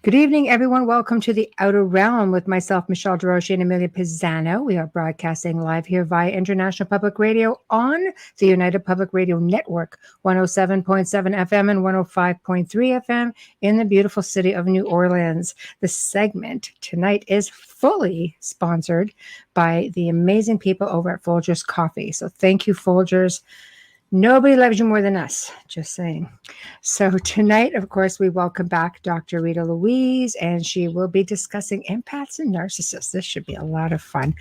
Good evening, everyone. Welcome to the Outer Realm with myself, Michelle Desrochers and Amelia Pisano. We are broadcasting live here via International Public Radio on the United Public Radio Network, 107.7 FM and 105.3 FM in the beautiful city of New Orleans. The segment tonight is fully sponsored by the amazing people over at Folgers Coffee. So thank you, Folgers. Nobody loves you more than us, just saying. So tonight, of course, we welcome back Dr. Rita Louise, and she will be discussing empaths and narcissists. This should be a lot of fun.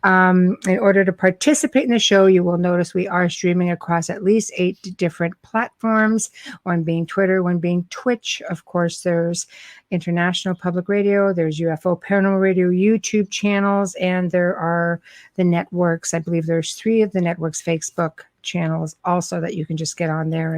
In order to participate in the show, you will notice we are streaming across at least 8 different platforms, one being Twitter, one being Twitch. Of course, there's International Public Radio, there's UFO Paranormal Radio YouTube channels, and there are the networks. I believe there's 3 of the networks' Facebook channels also that you can just get on there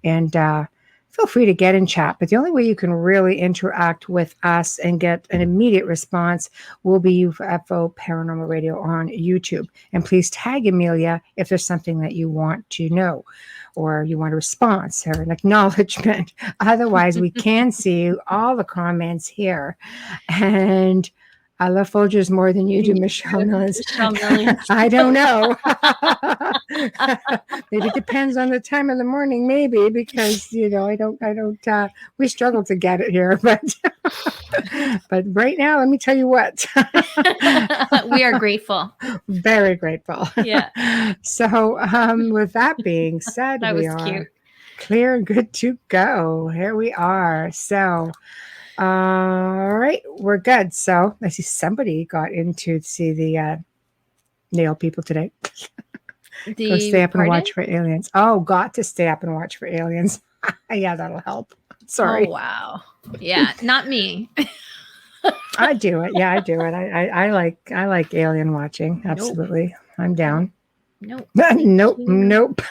and feel free to get in chat. But the only way you can really interact with us and get an immediate response will be UFO Paranormal Radio on YouTube. And please tag Amelia if there's something that you want to know or you want a response or an acknowledgement. Otherwise, we can see all the comments here. And I love Folgers more than you do, Michelle Millions. I don't know. Maybe it depends on the time of the morning, maybe, because, I don't, we struggle to get it here, but right now, let me tell you what. We are grateful. Very grateful. Yeah. So, with that being said, that we was are cute. Clear and good to go. Here we are. So, all right, we're good. So I see somebody got in to see the nail people today. Go stay up and watch for aliens. Oh, got to stay up and watch for aliens. Yeah, that'll help. Sorry. Oh, wow. Yeah, not me. I do it. Yeah, I do it. I like alien watching. Absolutely. Nope. I'm down. Nope. Nope.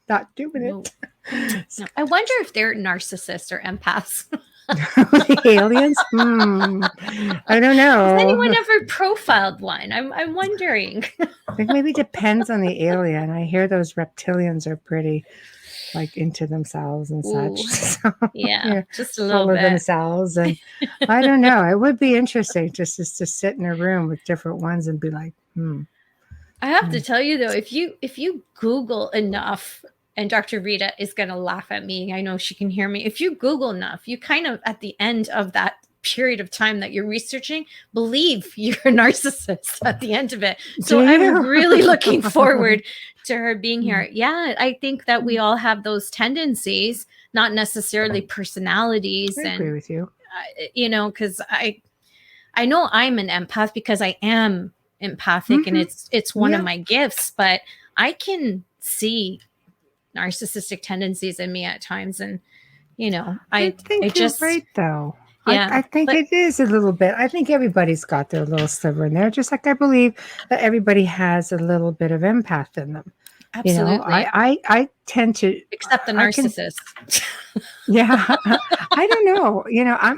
Not doing it. No. I wonder if they're narcissists or empaths. The aliens? I don't know. Has anyone ever profiled one? I'm wondering. I think maybe it depends on the alien. I hear those reptilians are pretty into themselves and such. So, yeah, just a little full bit of themselves, and I don't know. It would be interesting just to sit in a room with different ones and be like, I have to tell you though, if you Google enough. And Dr. Rita is going to laugh at me. I know she can hear me. If you Google enough, you kind of, at the end of that period of time that you're researching, believe you're a narcissist at the end of it. So I'm really looking forward to her being here. Yeah, I think that we all have those tendencies, not necessarily personalities. I agree with you. Because I know I'm an empath because I am empathic and it's one of my gifts, but I can see narcissistic tendencies in me at times, and I think you're right though. Yeah, I think it is a little bit. I think everybody's got their little sliver in there, just like I believe that everybody has a little bit of empath in them. Absolutely. I tend to, except the narcissist. I don't know.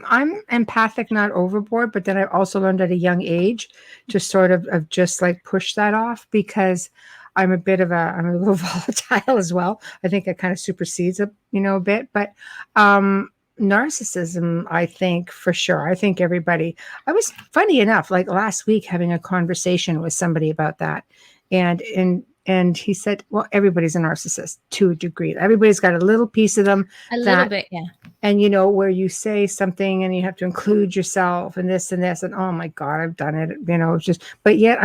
I'm empathic, not overboard, but then I also learned at a young age to sort of just push that off, because I'm a little volatile as well. I think it kind of supersedes a bit, but narcissism, I think for sure. I think everybody, I was funny enough, last week having a conversation with somebody about that. And he said, well, everybody's a narcissist to a degree. Everybody's got a little piece of them. Little bit, yeah. And where you say something and you have to include yourself and this, and oh my God, I've done it, but yet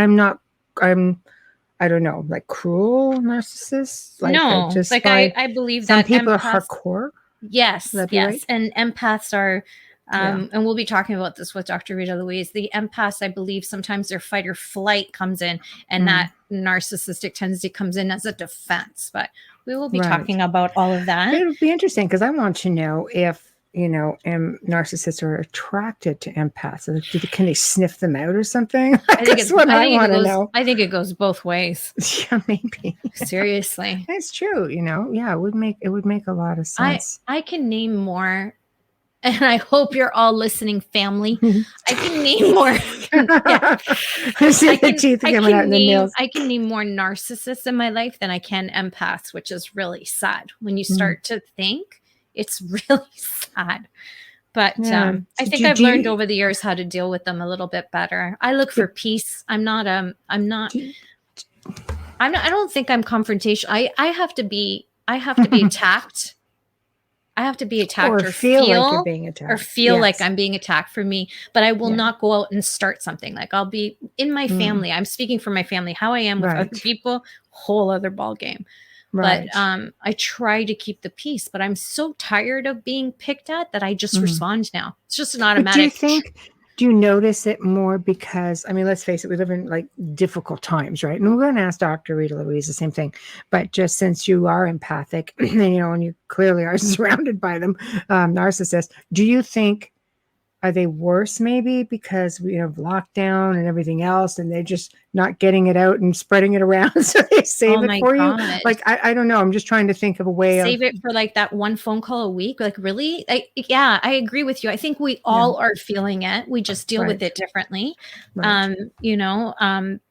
I don't know, cruel narcissists. No, I believe some that people are hardcore. Yes, yes, right? And empaths are, and we'll be talking about this with Dr. Rita Louise. The empaths, I believe, sometimes their fight or flight comes in, and that narcissistic tendency comes in as a defense. But we will be talking about all of that. It'll be interesting because I want to know if narcissists are attracted to empaths. Can they sniff them out or something? I think I want to know. I think it goes both ways. Yeah, maybe. Seriously, it's true. Yeah, it would make a lot of sense. I can name more, and I hope you're all listening, family. I can name more. I can name more narcissists in my life than I can empaths, which is really sad when you start to think. It's really sad. But Yeah. I So think I've learned over the years how to deal with them a little bit better. I look for peace. I don't think I'm confrontational. I have to be attacked. I have to be attacked or feel like you're being attacked. like I'm being attacked for me, but I will not go out and start something. Like I'll be in my family. I'm speaking for my family. How I am with other people, whole other ball game. Right. But I try to keep the peace, but I'm so tired of being picked at that I just respond now. It's just an automatic. Do you notice it more because, I mean, let's face it, we live in like difficult times, right? And we're going to ask Dr. Rita Louise the same thing. But just since you are empathic, and, and you clearly are surrounded by them, narcissists, do you think, are they worse maybe because we have lockdown and everything else and they're just not getting it out and spreading it around so they save it for you? Like, I don't know. I'm just trying to think of a way save it for like that one phone call a week. Like really? I agree with you. I think we all are feeling it. We just deal with it differently. Right.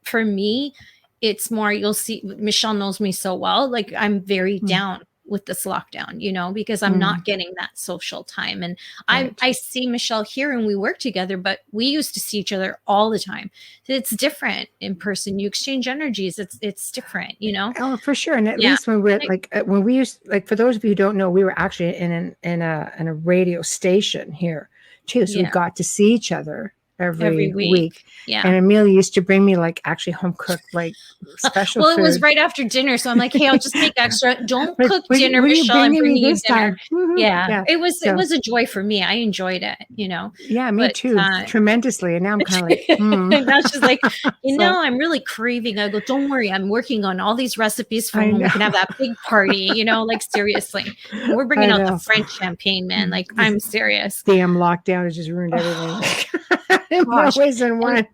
For me, it's more, you'll see, Michelle knows me so well. Like I'm very down with this lockdown, because I'm not getting that social time. And I see Michelle here and we work together, but we used to see each other all the time. It's different in person. You exchange energies. It's different, Oh, for sure. And at least when we're when we used, like, for those of you who don't know, we were actually in a radio station here too. So we got to see each other every week. Yeah. And Amelia used to bring me like actually home cooked like special food. It was right after dinner. So I'm like, hey, I'll just make extra. Don't cook dinner, Michelle. I'm bringing you dinner. Yeah. It was a joy for me. I enjoyed it, Yeah, me too. Tremendously. And now I'm kind of like, And now she's like, I'm really craving. I go, don't worry. I'm working on all these recipes for when we can have that big party, like seriously. We're bringing out the French champagne, man. Like I'm serious. Damn lockdown has just ruined everything. More ways than one.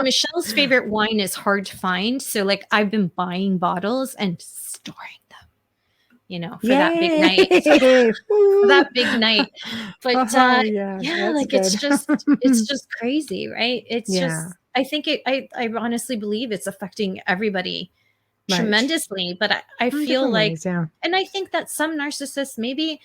Michelle's favorite wine is hard to find. So like I've been buying bottles and storing them, for that big night. For that big night. But like it's just crazy, right? It's just, I think I honestly believe it's affecting everybody tremendously. But I feel like, and I think that some narcissists, maybe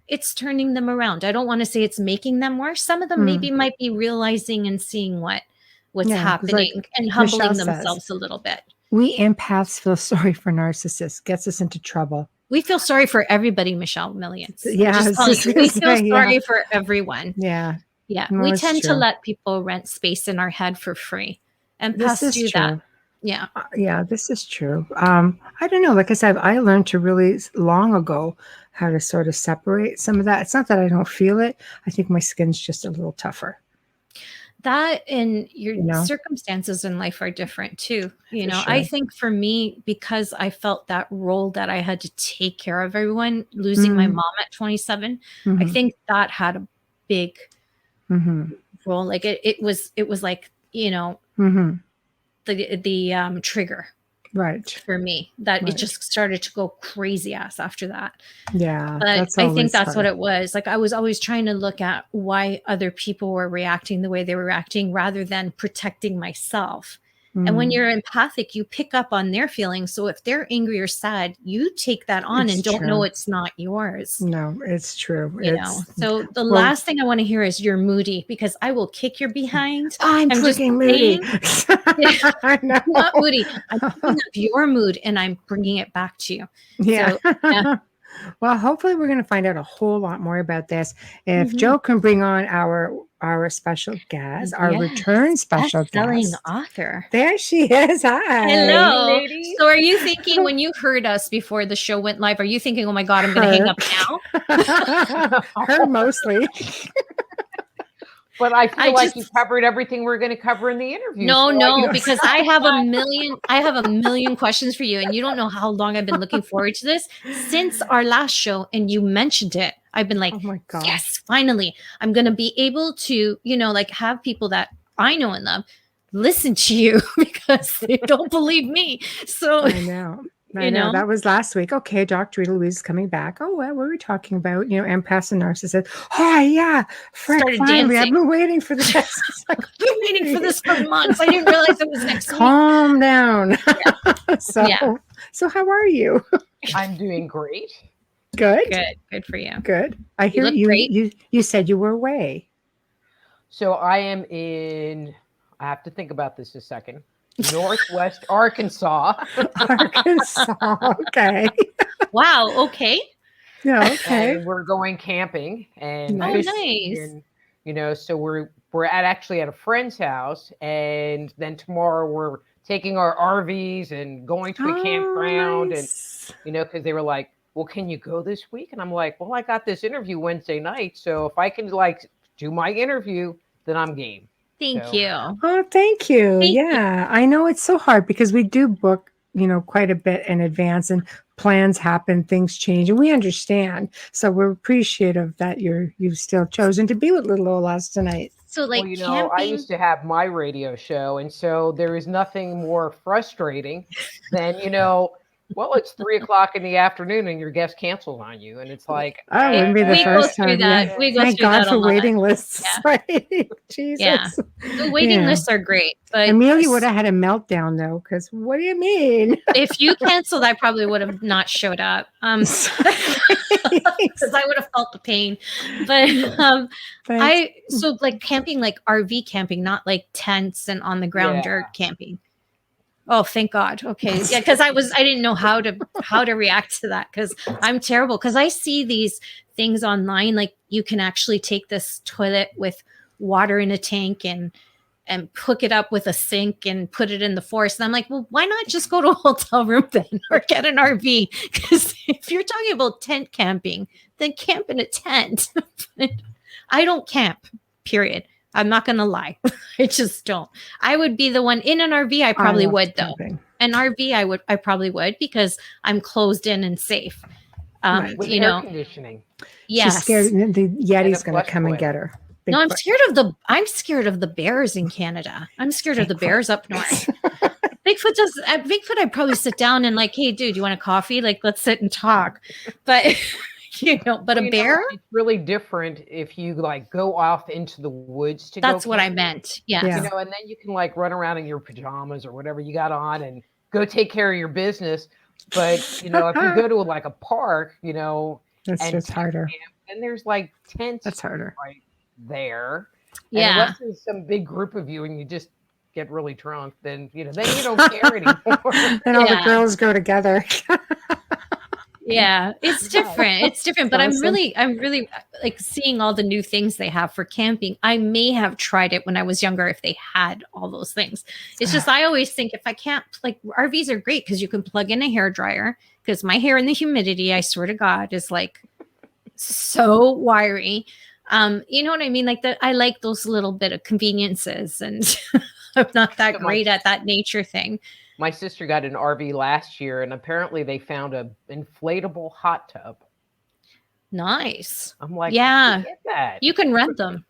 it's turning them around. I don't want to say it's making them worse. Some of them maybe might be realizing and seeing what's happening and humbling themselves a little bit. We empaths feel sorry for narcissists. Gets us into trouble. We feel sorry for everybody, Michelle, millions. Yeah. We feel sorry for everyone. Yeah. Yeah. No, we tend to let people rent space in our head for free. And empaths do that. Yeah. Yeah, this is true. I don't know. Like I said, I learned to really long ago how to sort of separate some of that. It's not that I don't feel it. I think my skin's just a little tougher. That and your circumstances in life are different too. I think for me, because I felt that role that I had to take care of everyone, losing my mom at 27, I think that had a big role. Like it was like, the trigger for me that it just started to go crazy ass after that. Yeah. But I think that's what it was. Like I was always trying to look at why other people were reacting the way they were reacting rather than protecting myself. And when you're empathic, you pick up on their feelings. So if they're angry or sad, you take that on and don't know it's not yours. No, it's true. So the last thing I want to hear is you're moody, because I will kick your behind. I'm freaking moody. I'm not moody. I'm picking up your mood and I'm bringing it back to you. Yeah. So, well, hopefully we're going to find out a whole lot more about this. If Joe can bring on our special guest, our return special guest, author. There she is. Hi. Hello. Lady. So are you thinking, when you heard us before the show went live, are you thinking, oh my God, I'm going to hang up now? Her mostly. But I feel like you covered everything we're going to cover in the interview. No, because I have a million questions for you, and you don't know how long I've been looking forward to this since our last show, and you mentioned it. I've been like, oh my God. Yes, finally, I'm going to be able to, have people that I know and love listen to you because they don't believe me. So I know. I know that was last week. Okay, Dr. Rita Louise is coming back. Oh, well, what were we talking about? Empaths and narcissists. Oh, yeah. Finally, dancing. I've been waiting for this. I've been waiting for this for months. I didn't realize it was next week. Calm down. So how are you? I'm doing great. Good. Good for you. Good. I hear look you. great. You said you were away. So I am in, I have to think about this a second, Northwest Arkansas. Arkansas. Okay. Wow. Okay. Yeah. Okay. And we're going camping and Nice. Oh, fishing, nice. and so we're actually at a friend's house, and then tomorrow we're taking our RVs and going to a campground, nice. and because they were like, well, can you go this week? And I'm like, well, I got this interview Wednesday night, so if I can like do my interview, then I'm game. Thank So- you. Oh, thank you. Thank you. Yeah, I know it's so hard because we do book, quite a bit in advance, and plans happen, things change, and we understand. So we're appreciative that you've still chosen to be with little Ola's tonight. So like Well, I camping. used to have my radio show, and so there is nothing more frustrating than, well, it's 3 o'clock in the afternoon and your guest cancels on you. And it's like, Oh, it wouldn't be the we go first through time. that. Yeah. We go Thank through God that a for lot. waiting lists. Yeah. Right? Jesus. Yeah. The waiting Yeah. lists are great, but Amelia would have had a meltdown though, because what do you mean? if you canceled, I probably would have not showed up. Because I would have felt the pain. But so like camping, like RV camping, not like tents and on the ground dirt camping. Oh, thank God. Okay. Yeah, because I didn't know how to react to that, because I'm terrible. Because I see these things online, like you can actually take this toilet with water in a tank and hook it up with a sink and put it in the forest. And I'm like, well, why not just go to a hotel room then, or get an RV? Because if you're talking about tent camping, then camp in a tent. I don't camp, period. I'm not going to lie. I just don't. I would be the one in an RV. I probably would though. Camping. An RV, I probably would, because I'm closed in and safe. with air conditioning. Yes. She's scared the Yeti's And a going to come and flush get her. No, I'm Bigfoot. scared of the bears in Canada. I'm scared of the bears up north. Bigfoot, I'd probably sit down and like, hey, dude, you want a coffee? Like, let's sit and talk. But but a bear? It's really different if you like go off into the woods to That's go what I camping. meant. Yes. Yeah. And then you can like run around in your pajamas or whatever you got on and go take care of your business. But if you go to like a park, That's and just harder. and there's like tents That's harder. right there. Yeah. And unless there's some big group of you and you just get really drunk, then you don't care anymore. And all the girls go together. Yeah, it's different. It's different, but Awesome. I'm really like seeing all the new things they have for camping. I may have tried it when I was younger if they had all those things. It's just I always think if I can't, like, RVs are great because you can plug in a hair dryer, because my hair in the humidity, I swear to God, is like so wiry. You know what I mean? Like that, I like those little bit of conveniences, and I'm not that great at that nature thing. My sister got an RV last year, and apparently they found an inflatable hot tub. Nice. I'm like, yeah, get that. You can rent them.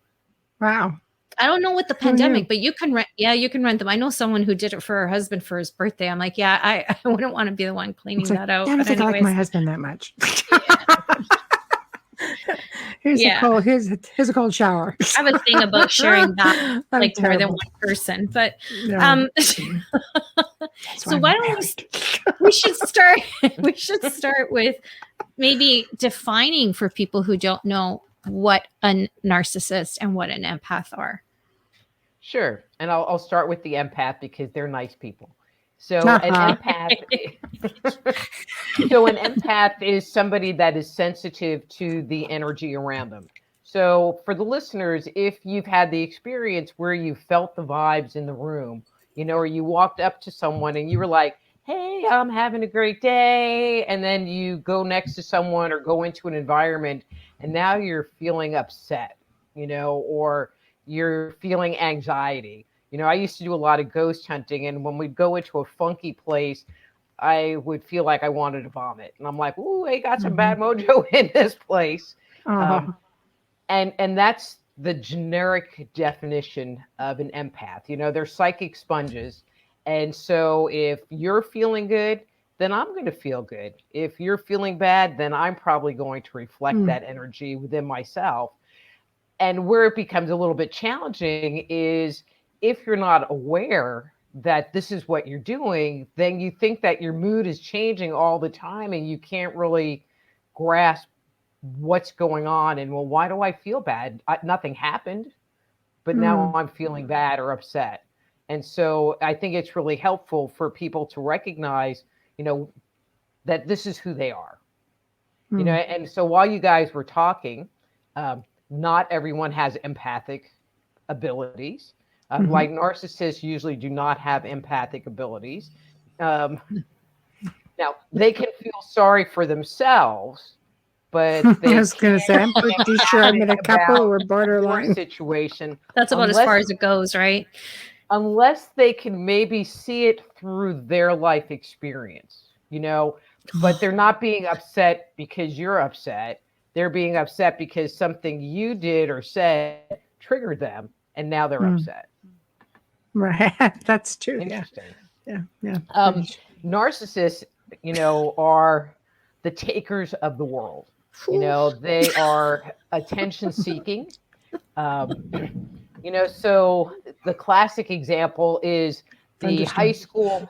Wow. I don't know with the pandemic, but you can rent. Yeah, you can rent them. I know someone who did it for her husband for his birthday. I'm like, yeah, I wouldn't want to be the one cleaning that out. I don't think I like my husband that much. Here's a cold shower. I have a thing about sharing that like more than one person, but so why don't we should start with maybe defining for people who don't know what a narcissist and what an empath are. Sure. And I'll start with the empath because they're nice people. So an empath is somebody that is sensitive to the energy around them. So for the listeners, if you've had the experience where you felt the vibes in the room, or you walked up to someone and you were like, hey, I'm having a great day. And then you go next to someone or go into an environment and now you're feeling upset, or you're feeling anxiety. I used to do a lot of ghost hunting, and when we'd go into a funky place, I would feel like I wanted to vomit. And I'm like, ooh, I got some bad mojo in this place. And that's the generic definition of an empath. They're psychic sponges. And so if you're feeling good, then I'm going to feel good. If you're feeling bad, then I'm probably going to reflect that energy within myself. And where it becomes a little bit challenging is if you're not aware that this is what you're doing, then you think that your mood is changing all the time and you can't really grasp what's going on, and well, why do I feel bad? Nothing happened, but now I'm feeling bad or upset. And so I think it's really helpful for people to recognize, that this is who they are. And so while you guys were talking, not everyone has empathic abilities. Like narcissists usually do not have empathic abilities. Now, they can feel sorry for themselves, but they I was going to say, I'm pretty sure I met a couple who were borderline. Situation. That's about as far as it goes, right? Unless they can maybe see it through their life experience, but they're not being upset because you're upset. They're being upset because something you did or said triggered them, and now they're upset. Right. That's true. Interesting. Yeah. Narcissists, are the takers of the world. They are attention seeking. So the classic example is the high school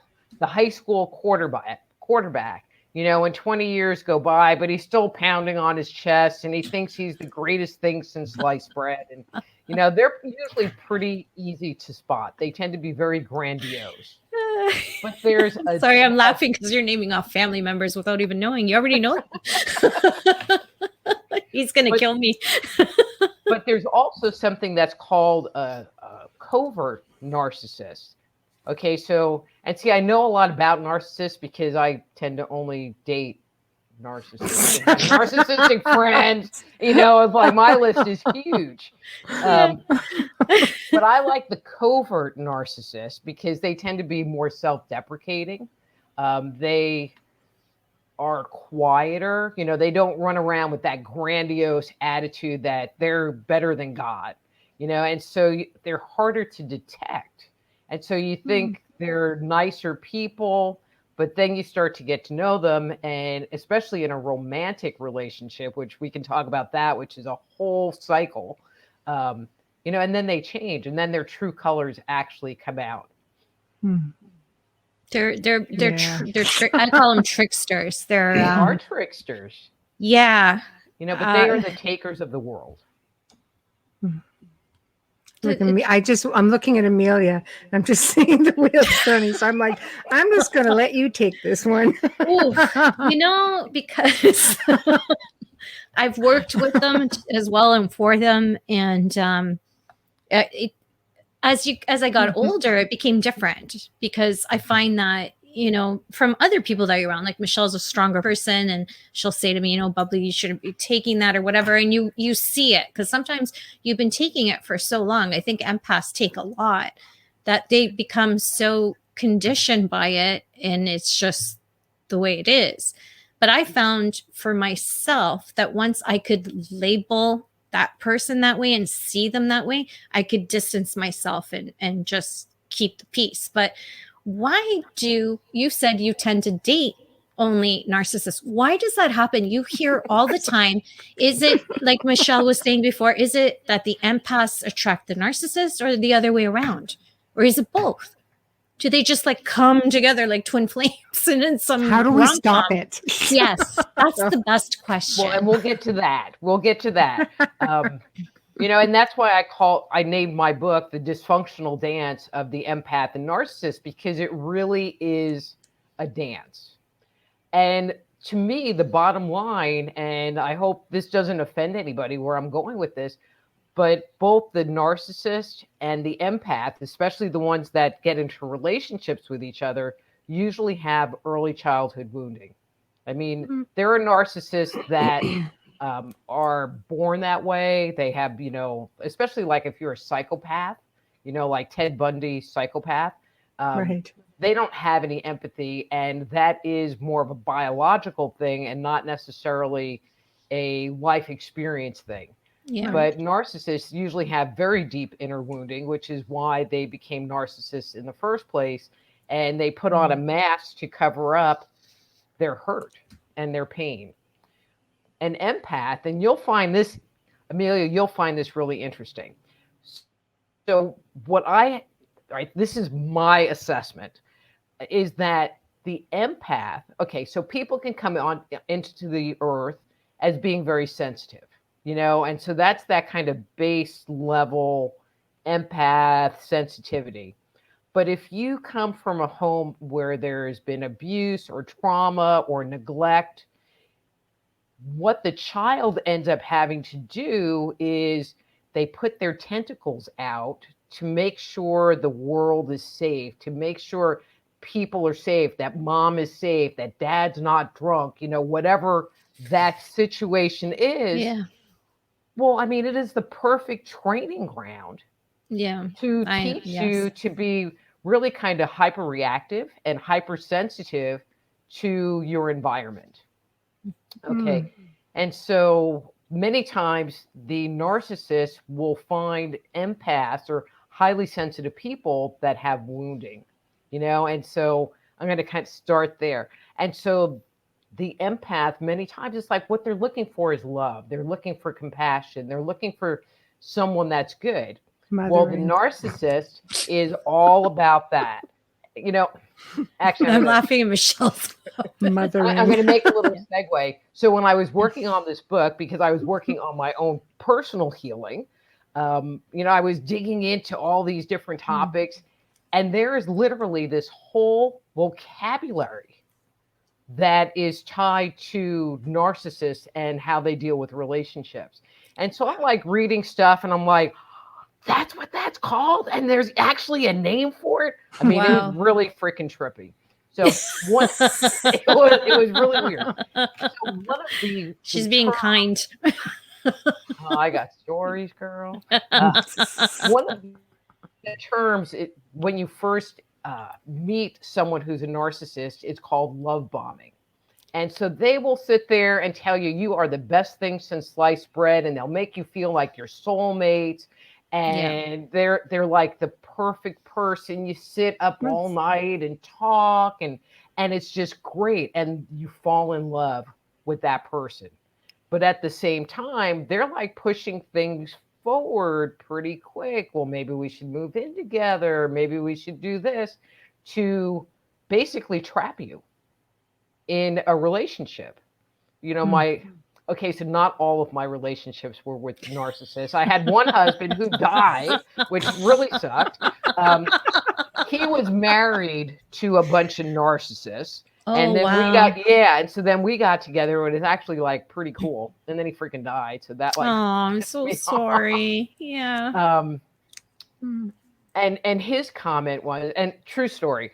quarterback. When 20 years go by, but he's still pounding on his chest and he thinks he's the greatest thing since sliced bread. And, they're usually pretty easy to spot. They tend to be very grandiose. But there's Sorry, I'm laughing because you're naming off family members without even knowing. You already know. He's going to kill me. But there's also something that's called a covert narcissist. Okay, so, and see, I know a lot about narcissists because I tend to only date narcissists. Narcissistic friends, like my list is huge. But I like the covert narcissist because they tend to be more self-deprecating. They are quieter. They don't run around with that grandiose attitude that they're better than God, and so they're harder to detect. And so you think they're nicer people, but then you start to get to know them. And especially in a romantic relationship, which we can talk about that, which is a whole cycle, and then they change and then their true colors actually come out. They're I call them tricksters. They are tricksters. Yeah. But they are the takers of the world. Look at me. I'm looking at Amelia. I'm just seeing the wheels turning. So I'm like, I'm just going to let you take this one. Because I've worked with them as well and for them. And as I got older, it became different because I find that, from other people that you're around, like Michelle's a stronger person and she'll say to me, Bubbly, you shouldn't be taking that or whatever. And you see it because sometimes you've been taking it for so long. I think empaths take a lot that they become so conditioned by it. And it's just the way it is. But I found for myself that once I could label that person that way and see them that way, I could distance myself and just keep the peace. But why you said you tend to date only narcissists? Why does that happen? You hear all the time. Is it like Michelle was saying before? Is it that the empaths attract the narcissists or the other way around? Or is it both? Do they just come together like twin flames and in some How do we stop it? Yes, that's the best question. Well, and we'll get to that. And that's why I named my book The Dysfunctional Dance of the Empath and Narcissist, because it really is a dance. And to me, the bottom line, and I hope this doesn't offend anybody where I'm going with this, but both the narcissist and the empath, especially the ones that get into relationships with each other, usually have early childhood wounding. I mean, there are narcissists that are born that way. They have, especially like if you're a psychopath, like Ted Bundy psychopath, right. They don't have any empathy. And that is more of a biological thing and not necessarily a life experience thing. Yeah. But narcissists usually have very deep inner wounding, which is why they became narcissists in the first place. And they put on a mask to cover up their hurt and their pain. An empath, and you'll find this, Amelia, you'll find this really interesting. So this is my assessment, is that the empath, okay, so people can come on into the earth as being very sensitive, and so that's that kind of base level empath sensitivity. But if you come from a home where there has been abuse or trauma or neglect, what the child ends up having to do is they put their tentacles out to make sure the world is safe, to make sure people are safe, that mom is safe, that dad's not drunk, whatever that situation is. Yeah. Well, I mean, it is the perfect training ground to teach you to be really kind of hyperreactive and hypersensitive to your environment. Okay. And so many times the narcissist will find empaths or highly sensitive people that have wounding, and so I'm going to kind of start there. And so the empath, many times, it's like what they're looking for is love. They're looking for compassion. They're looking for someone that's good. Well, the narcissist is all about that. Actually, I'm laughing at Michelle's mothering. I'm going to make a little segue. So when I was working on this book, because I was working on my own personal healing, I was digging into all these different topics, and there is literally this whole vocabulary that is tied to narcissists and how they deal with relationships. And so I'm like reading stuff, and I'm like, that's what that's called? And there's actually a name for it? I mean, It was really freaking trippy. So it was really weird. So one of She's being kind. I got stories, girl. One of the terms, when you first meet someone who's a narcissist, it's called love bombing. And so they will sit there and tell you, you are the best thing since sliced bread, and they'll make you feel like you're soulmates. And they're like the perfect person. You sit up all night and talk, and it's just great. And you fall in love with that person. But at the same time, they're like pushing things forward pretty quick. Well, maybe we should move in together. Maybe we should do this, to basically trap you in a relationship. Okay, so not all of my relationships were with narcissists. I had one husband who died, which really sucked. He was married to a bunch of narcissists. And then and so then we got together, and it's actually like pretty cool. And then he freaking died. So that I'm so sorry. Yeah. And his comment was, and true story.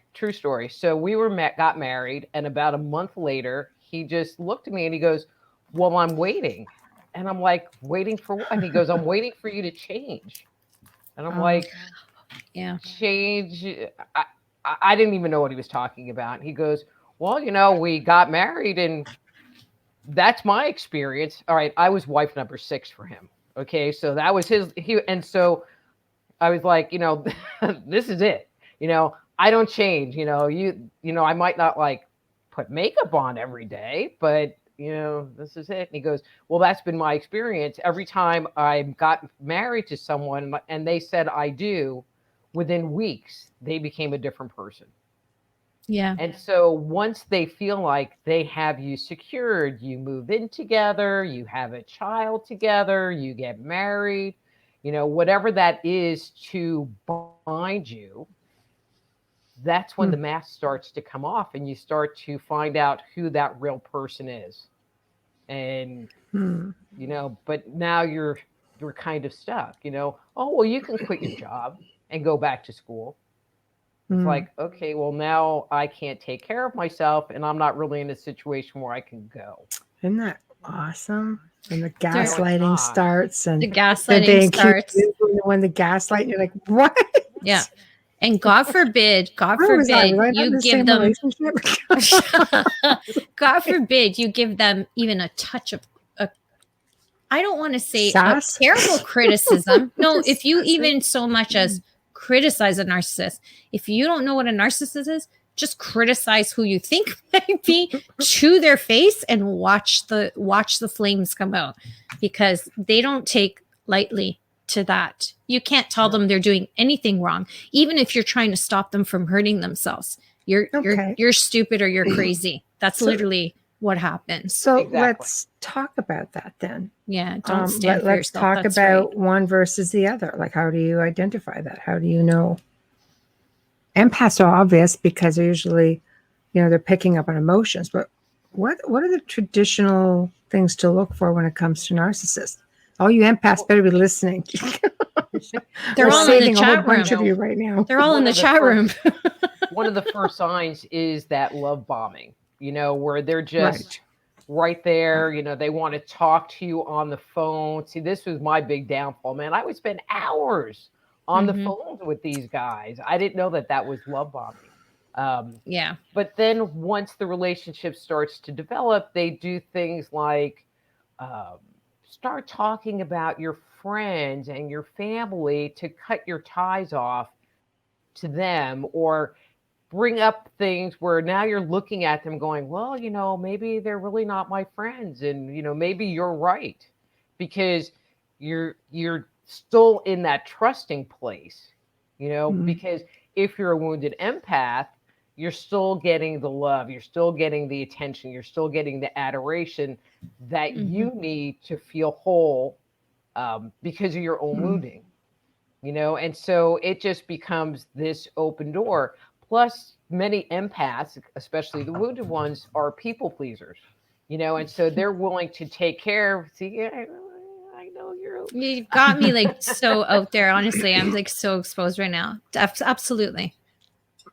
So we got married, and about a month later, he just looked at me and he goes, well, I'm waiting. And I'm like, waiting for what? And he goes, I'm waiting for you to change. And I'm like, change. I didn't even know what he was talking about. And he goes, well, we got married, and that's my experience. All right. I was wife number 6 for him. Okay. So that was and so I was like, this is it. I don't change, I might not like put makeup on every day, but this is it. And he goes, well, that's been my experience. Every time I got married to someone and they said, I do, within weeks, they became a different person. Yeah. And so once they feel like they have you secured, you move in together, you have a child together, you get married, whatever that is to bind you, that's when the mask starts to come off, and you start to find out who that real person is. And, but now you're kind of stuck, oh, well, you can quit your job and go back to school. It's like, okay, well, now I can't take care of myself, and I'm not really in a situation where I can go. Isn't that awesome? And the gaslighting starts, and the gaslighting starts. When the gaslight, you're like, what? Yeah. And God forbid you give them God forbid you give them even a touch of I don't want to say a terrible criticism. No, if you even so much as criticize a narcissist, if you don't know what a narcissist is, just criticize who you think might be to their face and watch the flames come out, because they don't take lightly to that. You can't tell them they're doing anything wrong, even if you're trying to stop them from hurting themselves. You're stupid or you're crazy. That's literally what happens. So Exactly. let's talk about that then. Yeah, don't stand for Let's yourself. talk That's about right. one versus the other. Like, how do you identify that? How do you know? Empaths are obvious because they're usually, they're picking up on emotions. But what are the traditional things to look for when it comes to narcissists? All you empaths better be listening. They're We're all in the saving a whole chat bunch room. of you right now. They're all in the chat room. One of the first signs is that love bombing, where they're just right there, they want to talk to you on the phone. See, this was my big downfall, man. I would spend hours on the phone with these guys. I didn't know that was love bombing. Yeah. But then once the relationship starts to develop, they do things like start talking about your friends and your family to cut your ties off to them, or bring up things where now you're looking at them going, well, maybe they're really not my friends. And, maybe you're right, because you're still in that trusting place, because if you're a wounded empath, you're still getting the love, you're still getting the attention, you're still getting the adoration that you need to feel whole, because of your own wounding, and so it just becomes this open door. Plus, many empaths, especially the wounded ones, are people pleasers, and so they're willing to take care. See, I know you got me like so out there. Honestly, I'm like so exposed right now. Absolutely.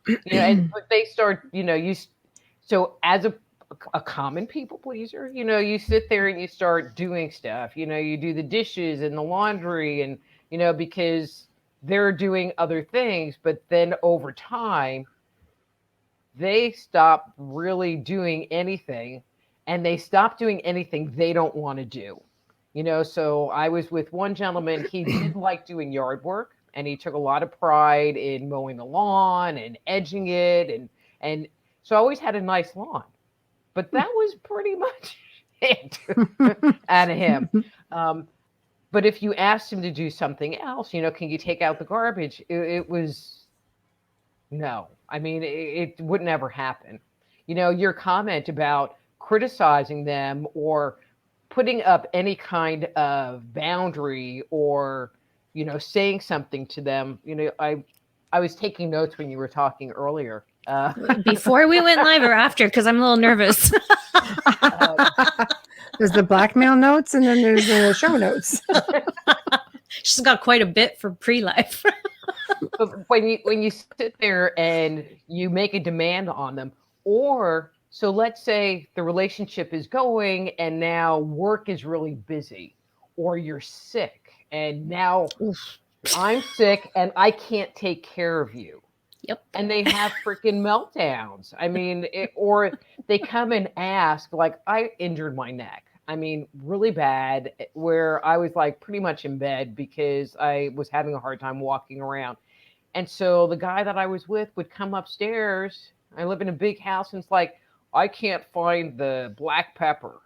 But they start, so as a common people pleaser, you sit there and you start doing stuff, you do the dishes and the laundry, and because they're doing other things. But then over time, they stop really doing anything, and they stop doing anything they don't want to do. So I was with one gentleman, he did like doing yard work, and he took a lot of pride in mowing the lawn and edging it, and so I always had a nice lawn. But that was pretty much it out of him. But if you asked him to do something else, can you take out the garbage? It was no. I mean, it would never happen. Your comment about criticizing them or putting up any kind of boundary, or, saying something to them, I was taking notes when you were talking earlier. Before we went live or after? Because I'm a little nervous. There's the blackmail notes, and then there's the show notes. She's got quite a bit for pre-life. But when you sit there and you make a demand on them, or so let's say the relationship is going and now work is really busy, or you're sick and now I'm sick and I can't take care of you. Yep. And they have freaking meltdowns. I mean, or they come and ask, like, I injured my neck. I mean, really bad, where I was like pretty much in bed because I was having a hard time walking around. And so the guy that I was with would come upstairs. I live in a big house, and it's like, I can't find the black pepper.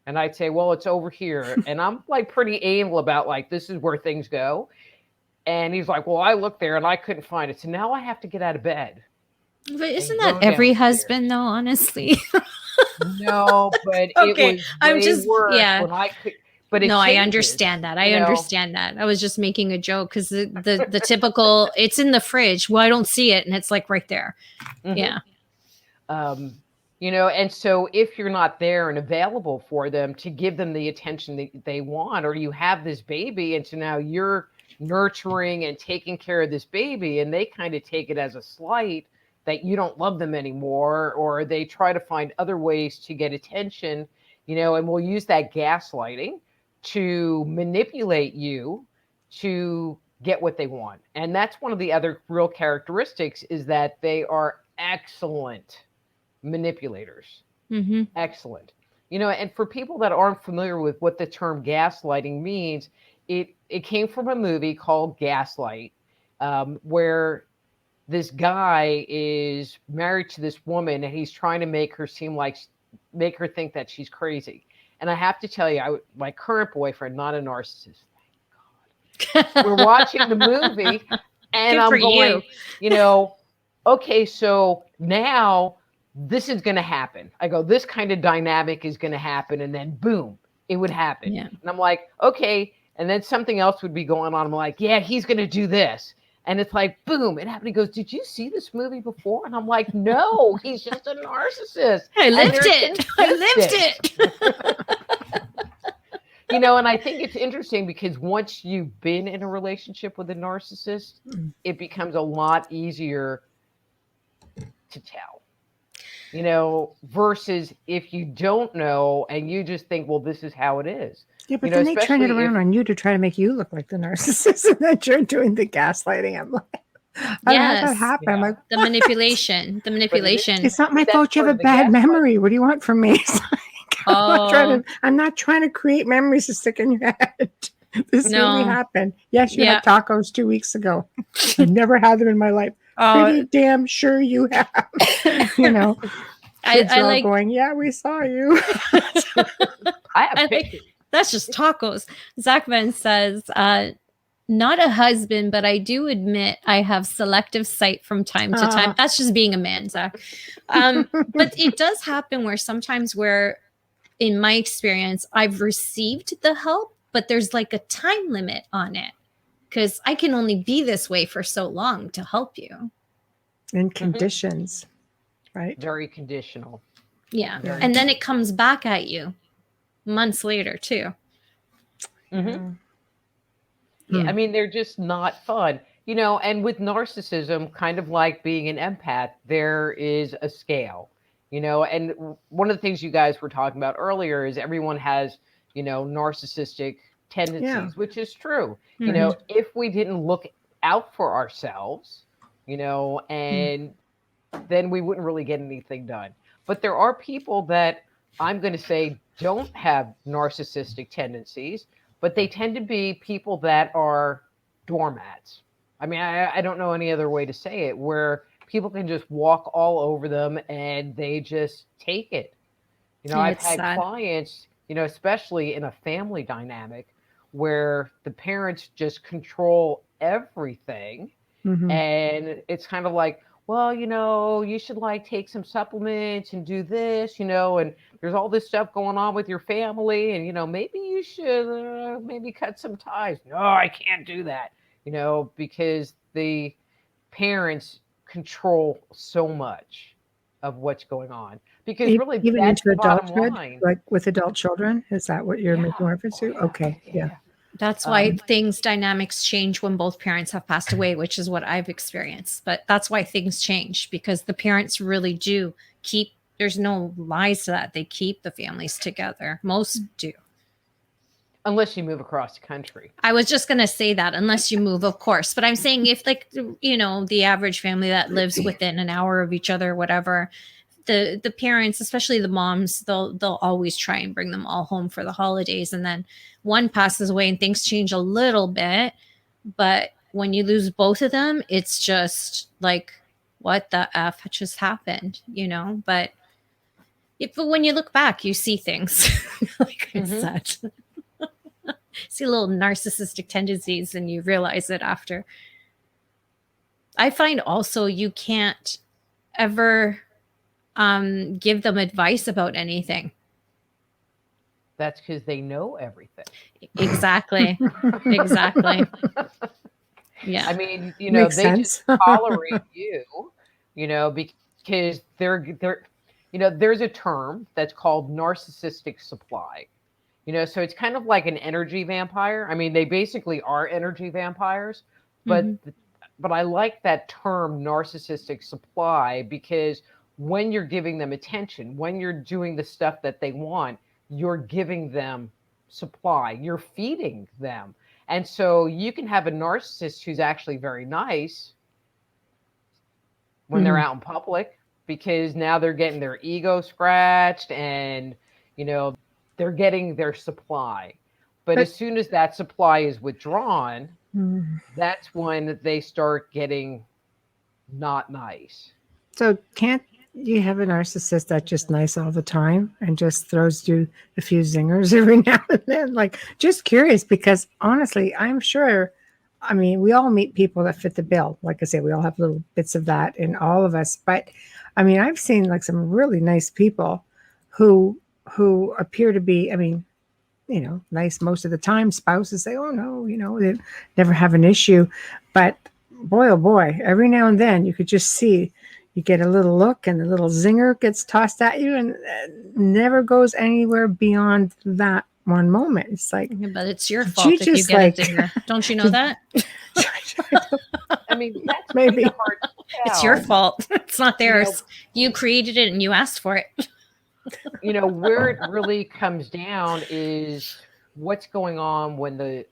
And I'd say, well, it's over here. And I'm like pretty anal about like, this is where things go. And he's like, well, I looked there and I couldn't find it. So now I have to get out of bed. But isn't that every husband though, honestly? No, but okay. It was I'm just yeah. When I could, but no, changes, I understand that. I understand that. I was just making a joke because the typical, it's in the fridge. Well, I don't see it, and it's like right there. Yeah. And so if you're not there and available for them to give them the attention that they want, or you have this baby, and so now you're nurturing and taking care of this baby, and they kind of take it as a slight that you don't love them anymore, or they try to find other ways to get attention, and we'll use that gaslighting to manipulate you to get what they want. And that's one of the other real characteristics, is that they are excellent manipulators. Excellent. And for people that aren't familiar with what the term gaslighting means, it came from a movie called Gaslight, where this guy is married to this woman, and he's trying to make her think that she's crazy. And I have to tell you, my current boyfriend, not a narcissist, thank God. We're watching the movie, and I'm going, okay, so now this is going to happen. I go, this kind of dynamic is going to happen. And then boom, it would happen. Yeah. And I'm like, okay. And then something else would be going on. I'm like, yeah, he's going to do this. And it's like, boom, it happened. He goes, did you see this movie before? And I'm like, no, he's just a narcissist. I lived it. You know, and I think it's interesting because once you've been in a relationship with a narcissist, it becomes a lot easier to tell, you know, versus if you don't know and you just think, well, this is how it is. Yeah, but You know, then they turn it especially around on you to try to make you look like the narcissist, and then you're doing the gaslighting. I'm like, how did that happen? I'm like, the manipulation. it's not my That's fault you have part a of the bad gaslighting. memory. What do you want from me? It's like, Oh, I'm not trying to create memories to stick in your head. This really No. happened. Yes, you Yeah. had tacos 2 weeks ago. I've never had them in my life. Pretty damn sure you have. You know, kids I are all like going, yeah, we saw you. I have I like- pictures. that's just tacos. Zachman says, not a husband, but I do admit I have selective sight from time to time. Ah. That's just being a man, Zach. But it does happen where sometimes where, in my experience, I've received the help, but there's like a time limit on it because I can only be this way for so long to help you. In conditions, right? Very conditional. Yeah. Very And then it comes back at you months later, too. Mhm. Hmm. I mean, they're just not fun, you know. And with narcissism, kind of like being an empath, there is a scale, you know. And one of the things you guys were talking about earlier is everyone has, you know, narcissistic tendencies, which is true. You know, if we didn't look out for ourselves, you know, and then we wouldn't really get anything done. But there are people that I'm going to say don't have narcissistic tendencies, but they tend to be people that are doormats. I mean, I don't know any other way to say it, where people can just walk all over them and they just take it. You know, Yeah, I've it's had sad. clients, you know, especially in a family dynamic where the parents just control everything. Mhm. And it's kind of like, well, you know, you should like take some supplements and do this, you know, and there's all this stuff going on with your family. And, you know, maybe you should maybe cut some ties. No, I can't do that, you know, because the parents control so much of what's going on. Because really, Even that's into the bottom adulthood, line. like with adult children, is that what you're Yeah. making reference to? Oh, Okay, yeah. That's why things dynamics change when both parents have passed away, which is what I've experienced. But that's why things change because the parents really do keep, there's no lies to that. They keep the families together. Most do. Unless you move across the country. I was just going to say that unless you move, of course. But I'm saying if like, you know, the average family that lives within an hour of each other, whatever, the parents, especially the moms, they'll always try and bring them all home for the holidays. And then one passes away and things change a little bit. But when you lose both of them, it's just like, what the F just happened, you know? But when you look back, you see things like I said. See little narcissistic tendencies and you realize it after. I find also you can't ever give them advice about anything. That's because they know everything. Exactly. Exactly. Yeah. I mean, you know, Makes they sense. just tolerate you, you know, because they're, you know, there's a term that's called narcissistic supply. You know, so it's kind of like an energy vampire. I mean, they basically are energy vampires, but but I like that term narcissistic supply because when you're giving them attention, when you're doing the stuff that they want, you're giving them supply, you're feeding them. And so you can have a narcissist who's actually very nice when they're out in public because now they're getting their ego scratched and, you know, they're getting their supply. But as soon as that supply is withdrawn, that's when they start getting not nice. So can't you have a narcissist that's just nice all the time and just throws you a few zingers every now and then? Like, just curious because honestly, I'm sure, I mean, we all meet people that fit the bill. Like I say, we all have little bits of that in all of us. But I mean, I've seen like some really nice people who appear to be, I mean, nice most of the time. Spouses say, oh no, they never have an issue. But boy, oh boy, every now and then you could just see, you get a little look and a little zinger gets tossed at you, and it never goes anywhere beyond that one moment. It's like, but it's your did fault you if you just, get like- a zinger. Don't you know that? I mean, that's Maybe. kind of hard to tell. It's your fault. It's not theirs. know- You created it and you asked for it. Where it really comes down is what's going on when the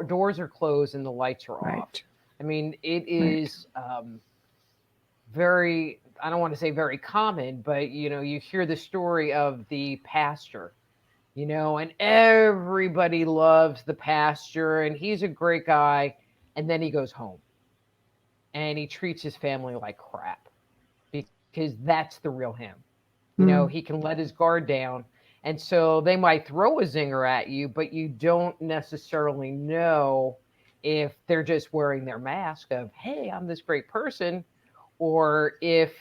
doors are closed and the lights are off. Right. I mean, it is very, I don't want to say very common, but you hear the story of the pastor, and everybody loves the pastor and he's a great guy, and then he goes home and he treats his family like crap because that's the real him. He can let his guard down. And so they might throw a zinger at you, but you don't necessarily know if they're just wearing their mask of, hey, I'm this great person, or if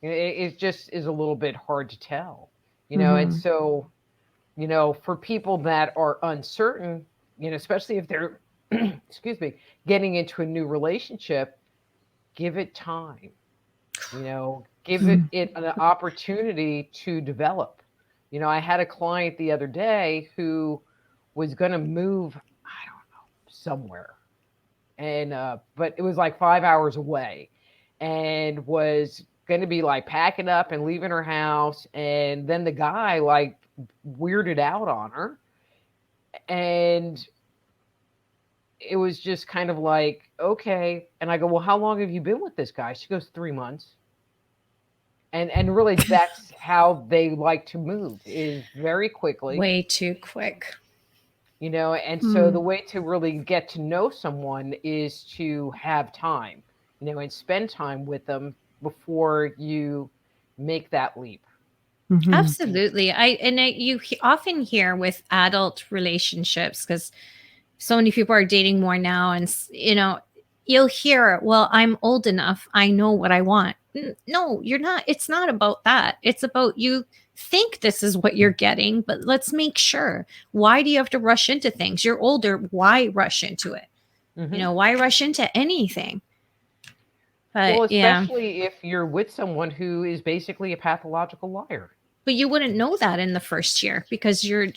it just is a little bit hard to tell, And so, for people that are uncertain, especially if they're, excuse me, getting into a new relationship, give it time. Give it an opportunity to develop. I had a client the other day who was going to move, I don't know, somewhere. And, but it was like 5 hours away, and was going to be like packing up and leaving her house. And then the guy like weirded out on her. And it was just kind of like, okay. And I go, well, how long have you been with this guy? She goes, 3 months. And really, that's how they like to move, is very quickly. Way too quick. And so the way to really get to know someone is to have time, and spend time with them before you make that leap. Mhm. Absolutely. You often hear with adult relationships, because so many people are dating more now, and you'll hear, well, I'm old enough, I know what I want. No, you're not. It's not about that. It's about, you think this is what you're getting, but let's make sure. Why do you have to rush into things? You're older. Why rush into it? Why rush into anything? But Well, especially if you're with someone who is basically a pathological liar. But you wouldn't know that in the first year because you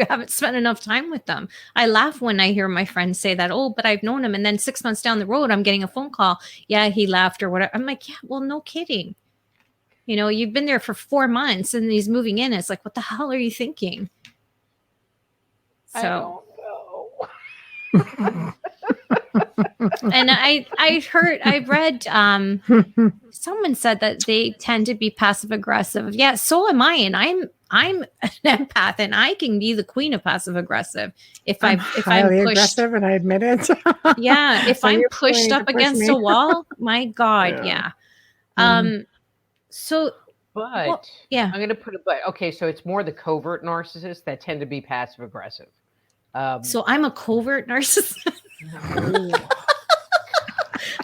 haven't spent enough time with them. I laugh when I hear my friends say that, oh, but I've known him. And then 6 months down the road, I'm getting a phone call. Yeah, he left or whatever. I'm like, yeah, well, no kidding. You've been there for 4 months and he's moving in. It's like, what the hell are you thinking? So, I don't know. and I read, someone said that they tend to be passive aggressive. Yeah, so am I, and I'm an empath, and I can be the queen of passive aggressive if I'm highly pushed. aggressive, and I admit it. Yeah, if So I'm you're pushed planning up to push against me. a wall, my God, Yeah. yeah. So, But yeah. I'm going to put it, but okay, so it's more the covert narcissists that tend to be passive aggressive. So I'm a covert narcissist. No.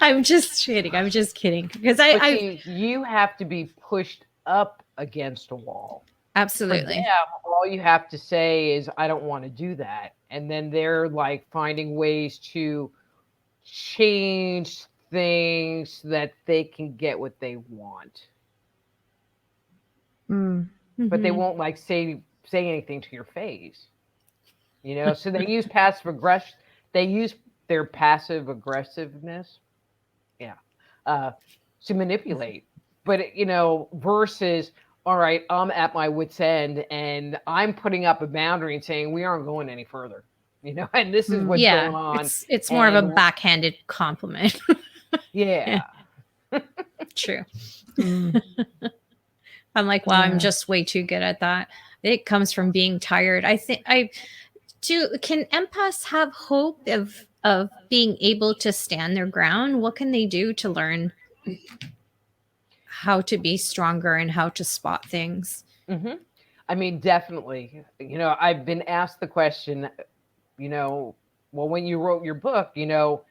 I'm just kidding. Because you have to be pushed up against a wall. Absolutely. For them, all you have to say is, I don't want to do that. And then they're like finding ways to change things so that they can get what they want. But they won't like say anything to your face. So they use passive aggression. They use their passive aggressiveness, to manipulate. But versus, all right, I'm at my wit's end and I'm putting up a boundary and saying we aren't going any further. And this is what's going on. It's more of a backhanded compliment. Yeah. True. I'm like, wow, I'm just way too good at that. It comes from being tired. I think can empaths have hope of being able to stand their ground? What can they do to learn how to be stronger and how to spot things? Mm-hmm. I mean, definitely. I've been asked the question, well, when you wrote your book, do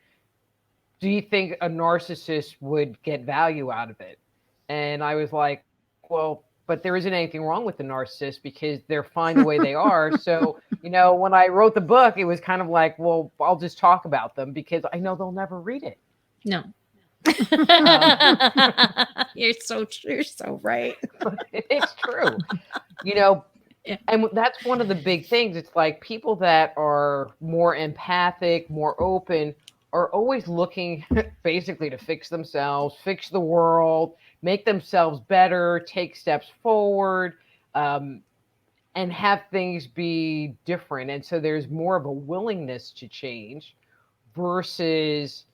you think a narcissist would get value out of it? And I was like, well, but there isn't anything wrong with the narcissist because they're fine the way they are. So, when I wrote the book, it was kind of like, well, I'll just talk about them because I know they'll never read it. No. You're so right. It's true. Yeah. And that's one of the big things. It's like people that are more empathic, more open, are always looking basically to fix themselves, fix the world, make themselves better, take steps forward, and have things be different. And so there's more of a willingness to change versus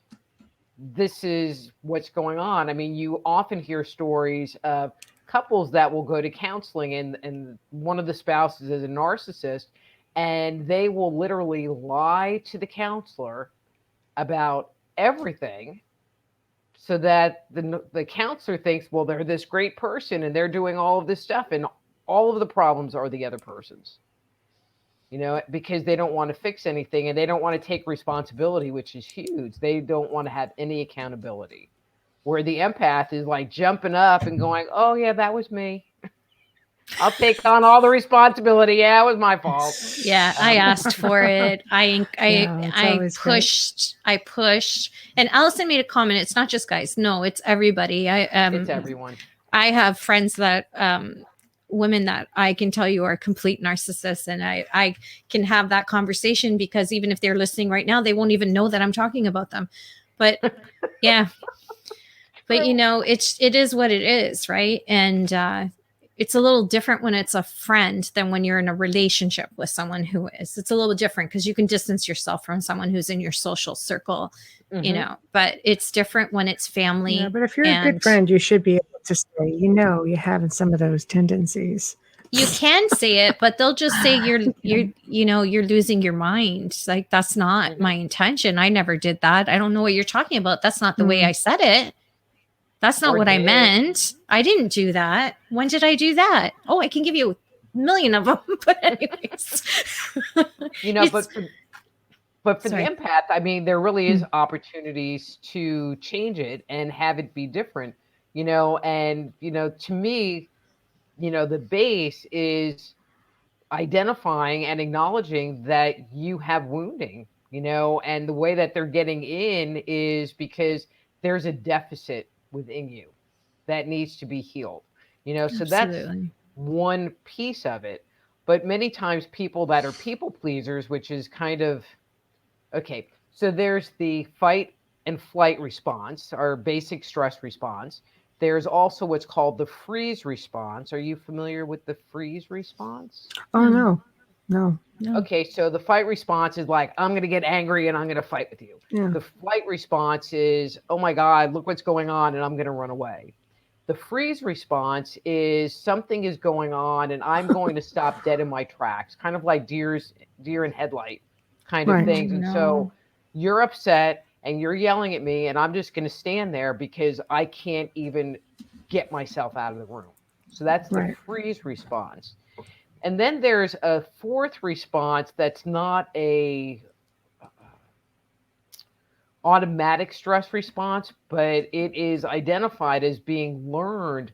this is what's going on. I mean, you often hear stories of couples that will go to counseling and one of the spouses is a narcissist, and they will literally lie to the counselor about everything so that the counselor thinks, well, they're this great person and they're doing all of this stuff, and all of the problems are the other person's. Because they don't want to fix anything and they don't want to take responsibility, which is huge. They don't want to have any accountability. Where the empath is like jumping up and going, oh, yeah, that was me. I'll take on all the responsibility. Yeah, it was my fault. Yeah, I asked for it. I pushed. Great. I pushed. And Allison made a comment. It's not just guys. No, it's everybody. It's everyone. I have friends that women that I can tell you are complete narcissists, and I can have that conversation because even if they're listening right now, they won't even know that I'm talking about them. But yeah, but it is what it is, right? And it's a little different when it's a friend than when you're in a relationship with someone who is. It's a little different because you can distance yourself from someone who's in your social circle, but it's different when it's family. Yeah, but if you're a good friend, you should be able to say, you're having some of those tendencies. You can say it, but they'll just say you're losing your mind. Like, that's not my intention. I never did that. I don't know what you're talking about. That's not the way I said it. That's not what I meant. I didn't do that. When did I do that? Oh, I can give you a million of them. But anyways, but for the empath, I mean, there really is opportunities to change it and have it be different, and, to me, the base is identifying and acknowledging that you have wounding, and the way that they're getting in is because there's a deficit within you that needs to be healed, so that's one piece of it. But many times people that are people pleasers, which is kind of, okay, so there's the fight and flight response, our basic stress response. There's also what's called the freeze response. Are you familiar with the freeze response? Oh, no. Okay, so the fight response is like, I'm going to get angry and I'm going to fight with you. Yeah. The flight response is, oh my God, look what's going on, and I'm going to run away. The freeze response is something is going on and I'm going to stop dead in my tracks, kind of like deer in headlight kind of things. And so you're upset and you're yelling at me, and I'm just going to stand there because I can't even get myself out of the room. So that's the freeze response. And then there's a fourth response that's not a automatic stress response, but it is identified as being learned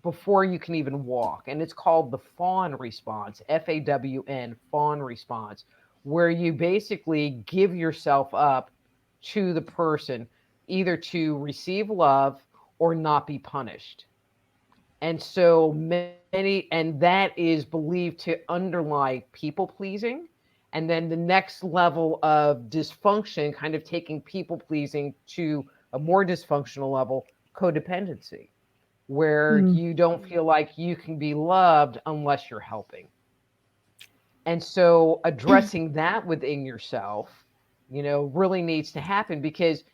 before you can even walk. And it's called the fawn response, FAWN, fawn response, where you basically give yourself up to the person, either to receive love or not be punished. And so and that is believed to underlie people pleasing. And then the next level of dysfunction, kind of taking people pleasing to a more dysfunctional level, codependency, where you don't feel like you can be loved unless you're helping. And so addressing that within yourself, really needs to happen, because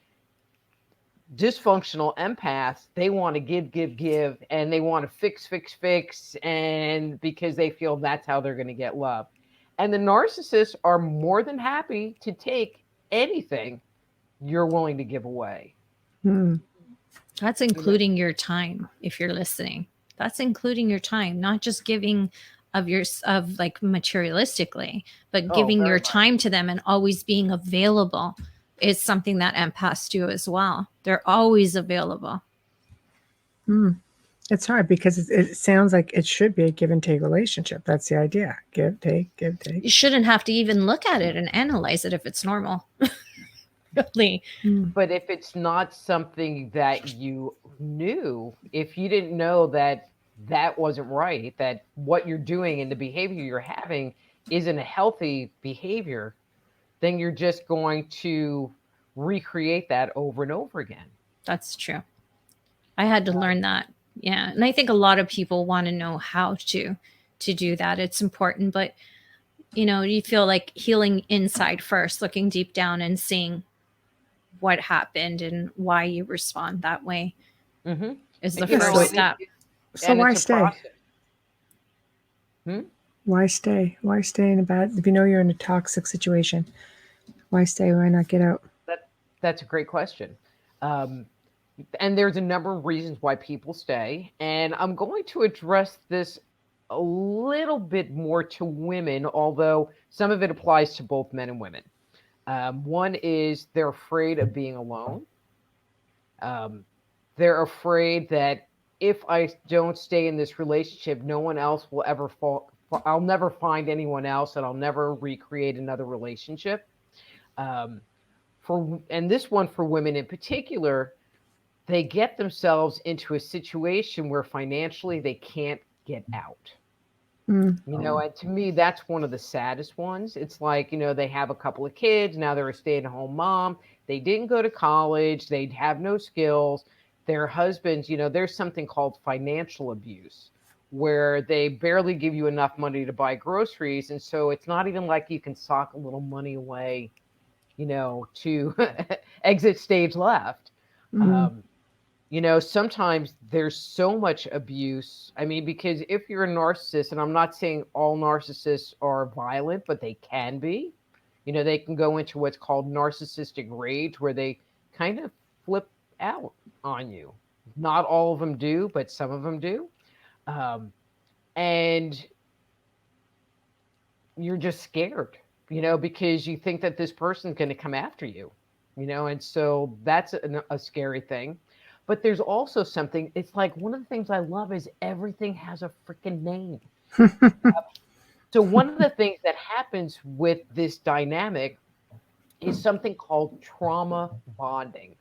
dysfunctional empaths, they want to give, and they want to fix, and because they feel that's how they're going to get love. And the narcissists are more than happy to take anything you're willing to give away. That's including your time. If you're listening, that's including your time, not just giving of like materialistically, but giving your time to them and always being available is something that empaths do as well. They're always available. It's hard because it sounds like it should be a give and take relationship. That's the idea. Give, take, give, take. You shouldn't have to even look at it and analyze it if it's normal. Really. But if it's not something that you knew, if you didn't know that that wasn't right, that what you're doing and the behavior you're having isn't a healthy behavior, then you're just going to recreate that over and over again. That's true. I had to learn that. Yeah. And I think a lot of people want to know how to do that. It's important, but you feel like healing inside first, looking deep down and seeing what happened and why you respond that way is the first step. So why stay? Why stay? Why stay in a bad, if you know you're in a toxic situation, why stay? Why not get out? That's a great question. And there's a number of reasons why people stay. And I'm going to address this a little bit more to women, although some of it applies to both men and women. One is they're afraid of being alone. They're afraid that if I don't stay in this relationship, no one else will ever fall. I'll never find anyone else, and I'll never recreate another relationship. And this one for women in particular, they get themselves into a situation where financially they can't get out. And to me, that's one of the saddest ones. It's like, they have a couple of kids. Now they're a stay-at-home mom. They didn't go to college. They have no skills. Their husbands, there's something called financial abuse, where they barely give you enough money to buy groceries. And so it's not even like you can sock a little money away, to exit stage left. Sometimes there's so much abuse. I mean, because if you're a narcissist, and I'm not saying all narcissists are violent, but they can be, they can go into what's called narcissistic rage, where they kind of flip out on you. Not all of them do, but some of them do. And you're just scared, because you think that this person's going to come after you, and so that's a scary thing. But there's also something, it's like one of the things I love is everything has a freaking name. So one of the things that happens with this dynamic is something called trauma bonding.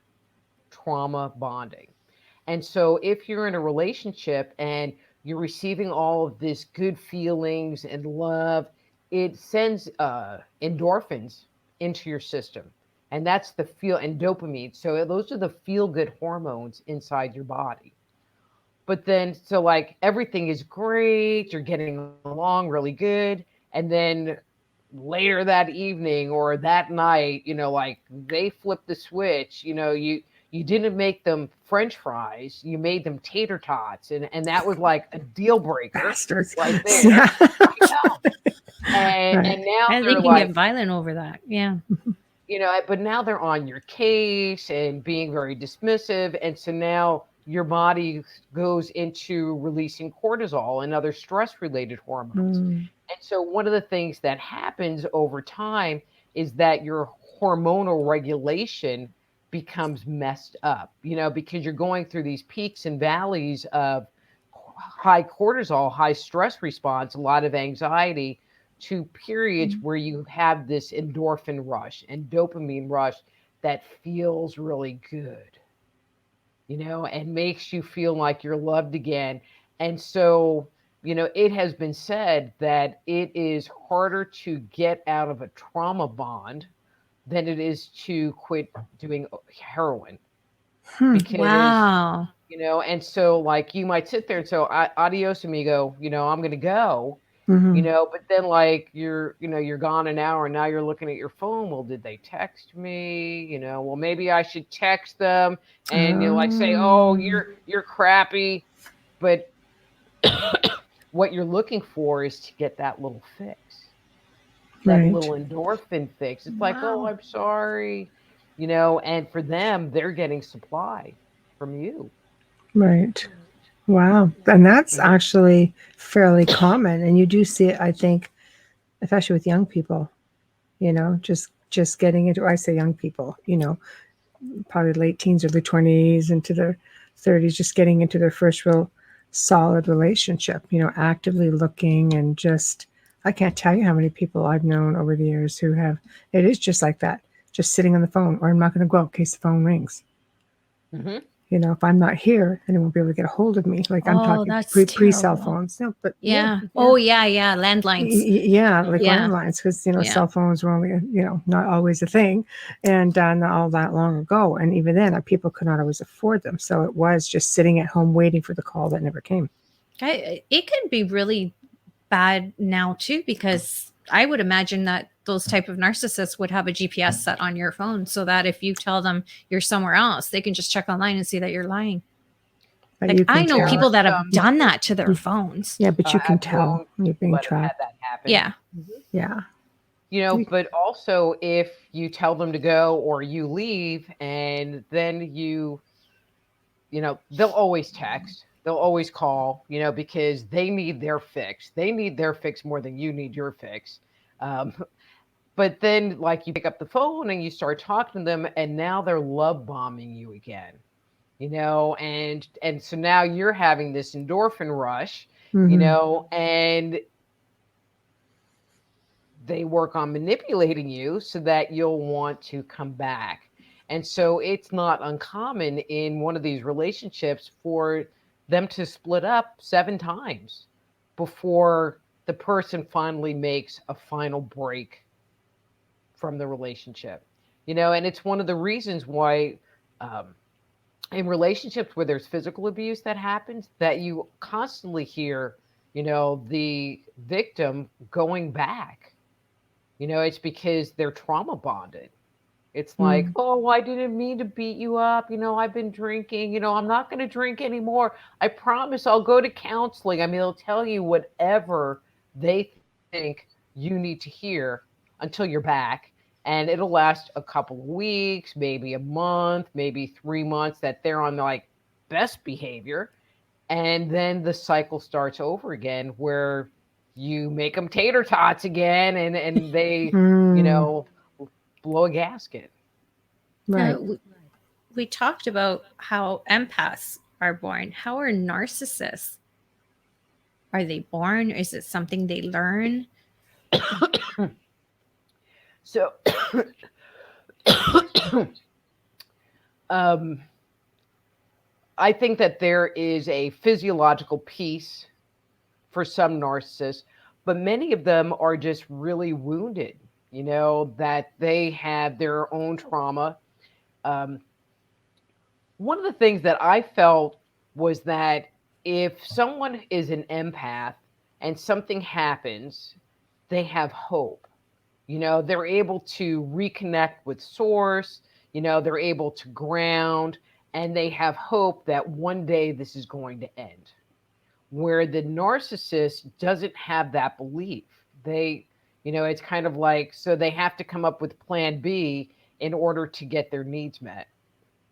Trauma bonding. And so if you're in a relationship and you're receiving all of this good feelings and love, it sends endorphins into your system. And that's the and dopamine. So those are the feel-good hormones inside your body. But then, so like everything is great, you're getting along really good. And then later that evening or that night, like they flip the switch, you didn't make them French fries, you made them tater tots. And that was like a deal breaker. Bastards. Right there. Yeah. And now and they can get violent over that. Yeah. But now they're on your case and being very dismissive. And so now your body goes into releasing cortisol and other stress-related hormones. And so one of the things that happens over time is that your hormonal regulation becomes messed up, because you're going through these peaks and valleys of high cortisol, high stress response, a lot of anxiety, to periods where you have this endorphin rush and dopamine rush that feels really good, and makes you feel like you're loved again. And so, it has been said that it is harder to get out of a trauma bond than it is to quit doing heroin. Because, wow. And so like you might sit there and say, adios, amigo, I'm going to go. But then like you're gone an hour and now you're looking at your phone. Well, did they text me? Well, maybe I should text them and like say, oh, you're crappy. But what you're looking for is to get that little fix, that little endorphin fix. It's like, oh, I'm sorry, and for them, they're getting supply from you. Right. Wow. And that's actually fairly common. And you do see it, I think, especially with young people, just getting into, I say young people, probably late teens, early 20s into their 30s, just getting into their first real solid relationship, actively looking and just, I can't tell you how many people I've known over the years who have, it is just like that, just sitting on the phone, or I'm not going to go out in case the phone rings. Mm-hmm. If I'm not here, then they won't be able to get a hold of me. Like I'm talking that's pre-cell terrible. phones. No, but Yeah. Oh, yeah. Landlines. Yeah, like Yeah. landlines, because Yeah. cell phones were only not always a thing, and not all that long ago. And even then, people could not always afford them. So it was just sitting at home waiting for the call that never came. It can be really bad now too, because I would imagine that those type of narcissists would have a GPS set on your phone, so that if you tell them you're somewhere else, they can just check online and see that you're lying. But Like, I know tell. people that have done that to their phones. Yeah, but you can I've tell known when you're being people that have had tracked. that happen. Yeah. Yeah. But also if you tell them to go or you leave, and then they'll always text, they'll always call, because they need their fix. They need their fix more than you need your fix. But then, like, you pick up the phone and you start talking to them, and now they're love bombing you again, and so now you're having this endorphin rush, and they work on manipulating you so that you'll want to come back. And so it's not uncommon in one of these relationships for them to split up 7 times before the person finally makes a final break from the relationship. And it's one of the reasons why in relationships where there's physical abuse that happens, that you constantly hear, the victim going back. It's because they're trauma bonded. It's like, oh, I didn't mean to beat you up. I've been drinking. I'm not going to drink anymore. I promise I'll go to counseling. I mean, they'll tell you whatever they think you need to hear until you're back. And it'll last a couple of weeks, maybe a month, maybe 3 months that they're on like best behavior. And then the cycle starts over again where you make them tater tots again, and they, blow a gasket. Right. We talked about how empaths are born. How are narcissists? Are they born? Is it something they learn? So, I think that there is a physiological piece for some narcissists, but many of them are just really wounded, that they have their own trauma. One of the things that I felt was that if someone is an empath and something happens, they have hope. They're able to reconnect with source, they're able to ground, and they have hope that one day this is going to end. Where the narcissist doesn't have that belief. They, it's kind of like, so they have to come up with plan B in order to get their needs met.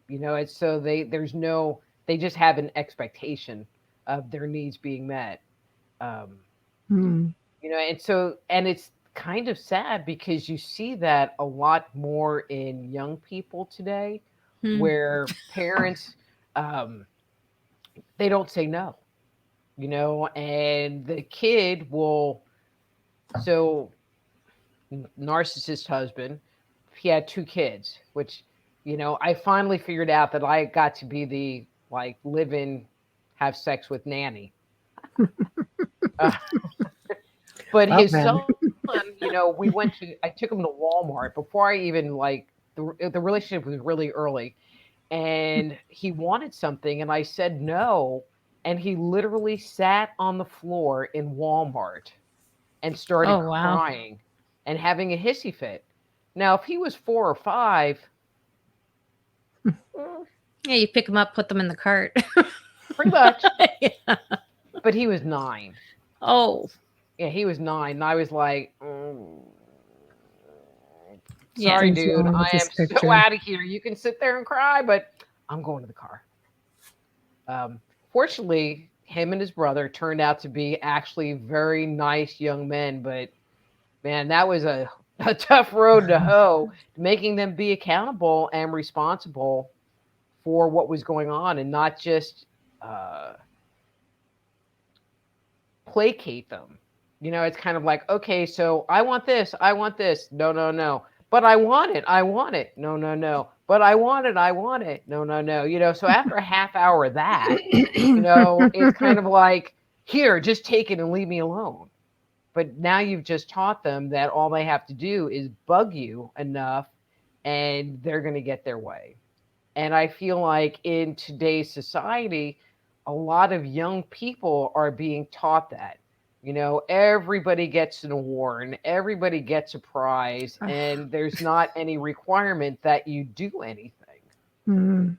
It's so they just have an expectation of their needs being met. And it's kind of sad because you see that a lot more in young people today, where parents, they don't say no. And the kid will, so narcissist husband, he had 2 kids, which, I finally figured out that I got to be the, like, live in, have sex with nanny. But his son, I took him to Walmart before I even, like, the relationship was really early, and he wanted something and I said no. And he literally sat on the floor in Walmart and started crying and having a hissy fit. Now, if he was 4 or 5, yeah, you pick them up, put them in the cart. Pretty much. Yeah. But he was 9. Oh. Yeah, he was 9. And I was like, sorry, dude, I am so out of here. You can sit there and cry, but I'm going to the car. Fortunately, him and his brother turned out to be actually very nice young men, but man, that was a tough road to hoe, making them be accountable and responsible for what was going on and not just placate them. You know, it's kind of like, okay, so I want this. No, no, no. But I want it. No, no, no. But I want it. No, no, no. You know, so after a half hour of that, you know, it's kind of like, here, just take it and leave me alone. But now you've just taught them that all they have to do is bug you enough and they're going to get their way. And I feel like in today's society, a lot of young people are being taught that. You know, everybody gets an award and everybody gets a prize, and there's not any requirement that you do anything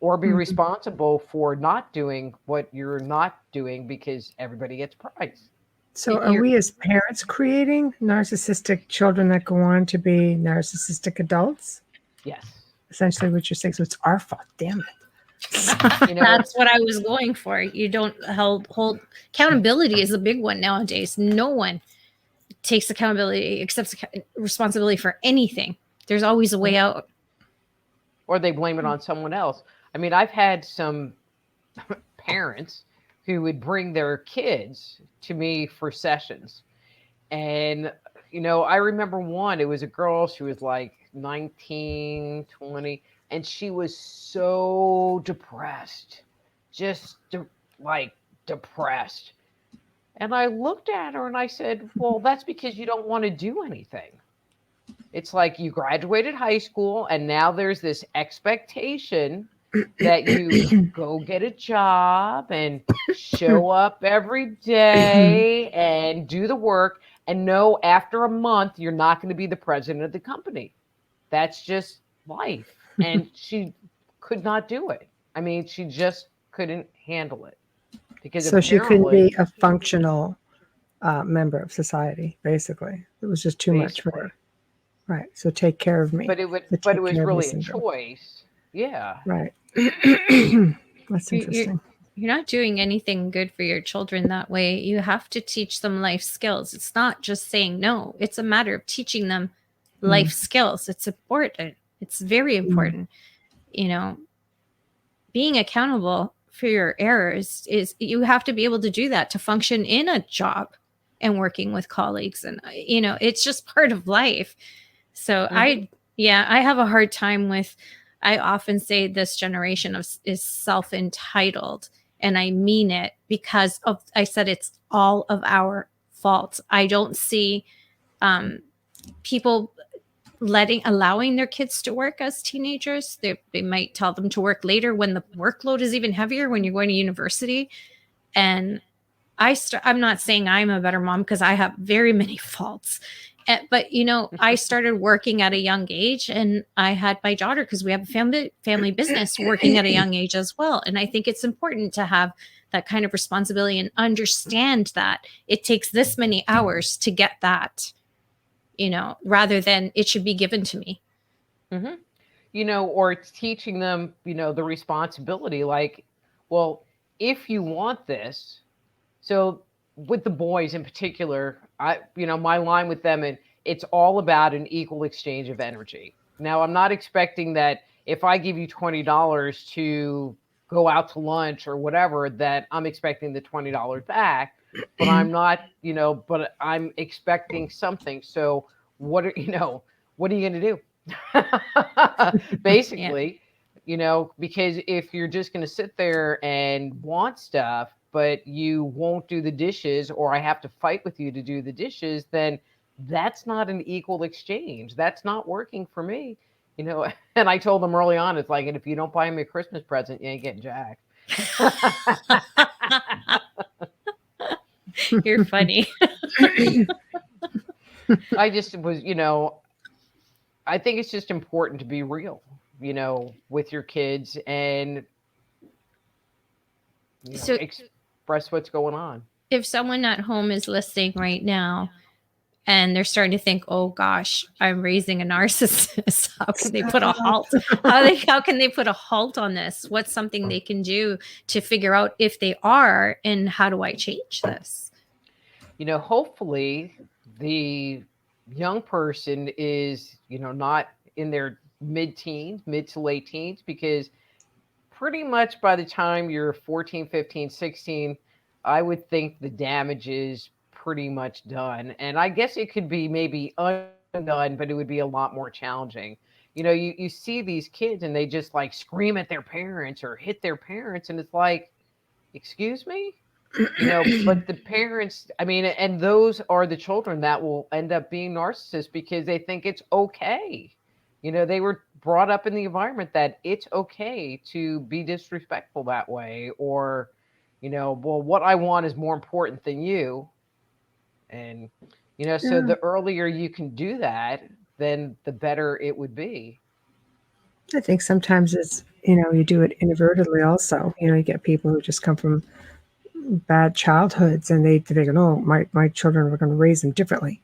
or be responsible for not doing what you're not doing because everybody gets a prize. So are we as parents creating narcissistic children that go on to be narcissistic adults? Yes. Essentially what you're saying. So it's our fault. Damn it. You know, that's what I was going for. You don't hold accountability is a big one nowadays. No one takes accountability, accepts responsibility for anything. There's always a way out. Or they blame it on someone else. I mean, I've had some parents who would bring their kids to me for sessions. And, you know, I remember one, it was a girl, she was like 19, 20, and she was so depressed, just depressed. And I looked at her and I said, well, that's because you don't want to do anything. It's like you graduated high school and now there's this expectation that you go get a job and show up every day and do the work and know after a month you're not going to be the president of the company. That's just life. And she could not do it. I mean, she just couldn't handle it. Because so she couldn't be a functional member of society, basically. It was just too much for her. Right. So take care of me. But it was really a choice. Yeah. Right. That's interesting. You're not doing anything good for your children that way. You have to teach them life skills. It's not just saying no. It's a matter of teaching them life skills. It's important. It's very important. You know, being accountable for your errors is you have to be able to do that to function in a job and working with colleagues. And, you know, it's just part of life. So I have a hard time with, I often say this generation is self-entitled, and I mean it because I said it's all of our fault. I don't see people allowing their kids to work as teenagers. They might tell them to work later when the workload is even heavier when you're going to university. And I'm not saying I'm a better mom because I have very many faults. But, you know, I started working at a young age, and I had my daughter because we have a family business working at a young age as well. And I think it's important to have that kind of responsibility and understand that it takes this many hours to get that, you know, rather than it should be given to me. You know, or it's teaching them, you know, the responsibility, like, well, if you want this, so with the boys in particular, my line with them, and it's all about an equal exchange of energy. Now, I'm not expecting that if I give you $20 to go out to lunch or whatever, that I'm expecting the $20 back, but I'm not, you know, but I'm expecting something. So what are you going to do? Basically, you know, because if you're just going to sit there and want stuff, but you won't do the dishes, or I have to fight with you to do the dishes, then that's not an equal exchange. That's not working for me, you know. And I told them early on, it's like, and if you don't buy me a Christmas present, you ain't getting jack. You're funny. I just was, you know, I think it's just important to be real, you know, with your kids and express what's going on. If someone at home is listening right now and they're starting to think, oh gosh, I'm raising a narcissist, how can they put a halt? How can they put a halt on this? What's something they can do to figure out if they are, and how do I change this? You know, hopefully the young person is, you know, not in their mid-teens, mid to late teens, because pretty much by the time you're 14, 15, 16, I would think the damage is pretty much done. And I guess it could be maybe undone, but it would be a lot more challenging. You see these kids and they just like scream at their parents or hit their parents, and it's like, excuse me? But the parents, I mean, and those are the children that will end up being narcissists because they think it's okay. They were brought up in the environment that it's okay to be disrespectful that way, or, well, what I want is more important than you. And, so the earlier you can do that, then the better it would be. I think sometimes it's, you do it inadvertently also. You get people who just come from bad childhoods and they think, oh, my children are going to raise them differently.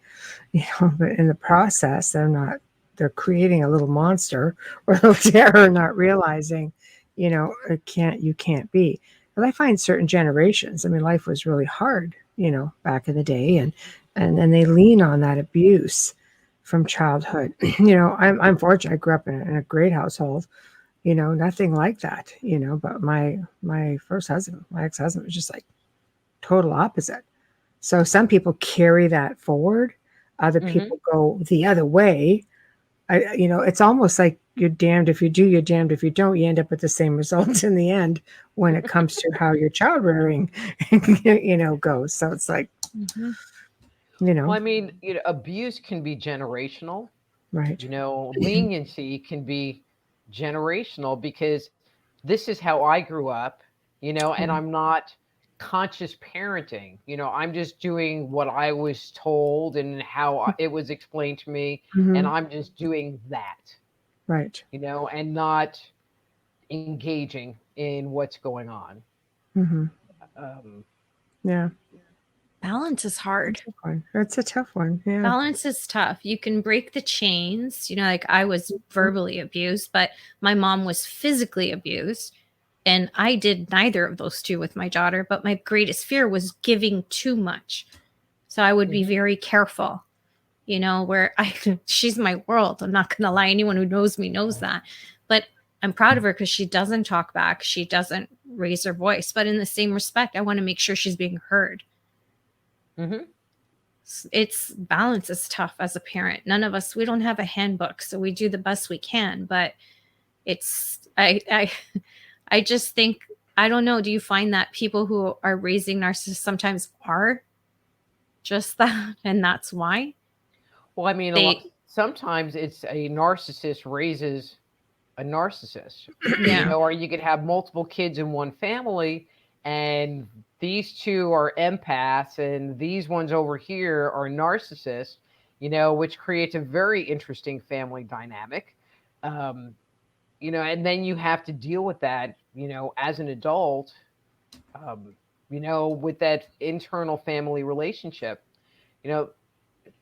But in the process, they're creating a little monster or a little terror, not realizing, you can't be. But I find certain generations, I mean, life was really hard, back in the day, and they lean on that abuse from childhood. I'm fortunate. I grew up in a great household, nothing like that, but my ex-husband was just like total opposite. So some people carry that forward. Other people go the other way. It's almost like you're damned if you do, you're damned if you don't. You end up with the same results in the end when it comes to how your child rearing, goes. So it's like, Well, I mean, abuse can be generational. Right. Leniency can be generational because this is how I grew up, and I'm not conscious parenting. I'm just doing what I was told and how it was explained to me, and I'm just doing that. Right. And not engaging in what's going on. Yeah. Balance is hard. It's a tough one. Yeah. Balance is tough. You can break the chains. Like I was verbally abused, but my mom was physically abused. And I did neither of those two with my daughter. But my greatest fear was giving too much. So I would be very careful, where she's my world. I'm not going to lie. Anyone who knows me knows that. But I'm proud of her because she doesn't talk back. She doesn't raise her voice. But in the same respect, I want to make sure she's being heard. It's balance is tough as a parent. None of us, we don't have a handbook, so we do the best we can. But it's I just think, I don't know. Do you find that people who are raising narcissists sometimes are just that, and that's why? Well, I mean, sometimes it's a narcissist raises a narcissist. Or you could have multiple kids in one family, and these two are empaths and these ones over here are narcissists, which creates a very interesting family dynamic. And then you have to deal with that, as an adult, with that internal family relationship.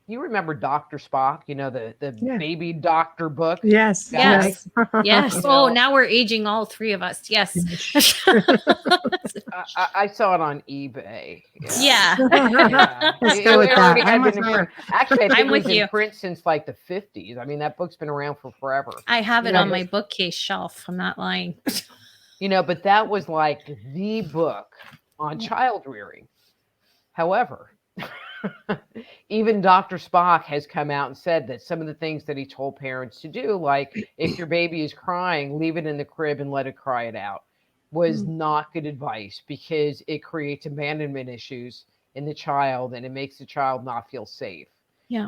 You remember Dr. Spock, the baby doctor book? Yes. Yes. Yes. Oh, now we're aging, all three of us. Yes. I saw it on eBay. Yeah. Let's go with that. Actually, I think it was in print since like the 50s. I mean, that book's been around for forever. I have it on my bookcase shelf. I'm not lying. But that was like the book on child rearing. However, even Dr. Spock has come out and said that some of the things that he told parents to do, like if your baby is crying, leave it in the crib and let it cry it out, was not good advice because it creates abandonment issues in the child and it makes the child not feel safe. Yeah.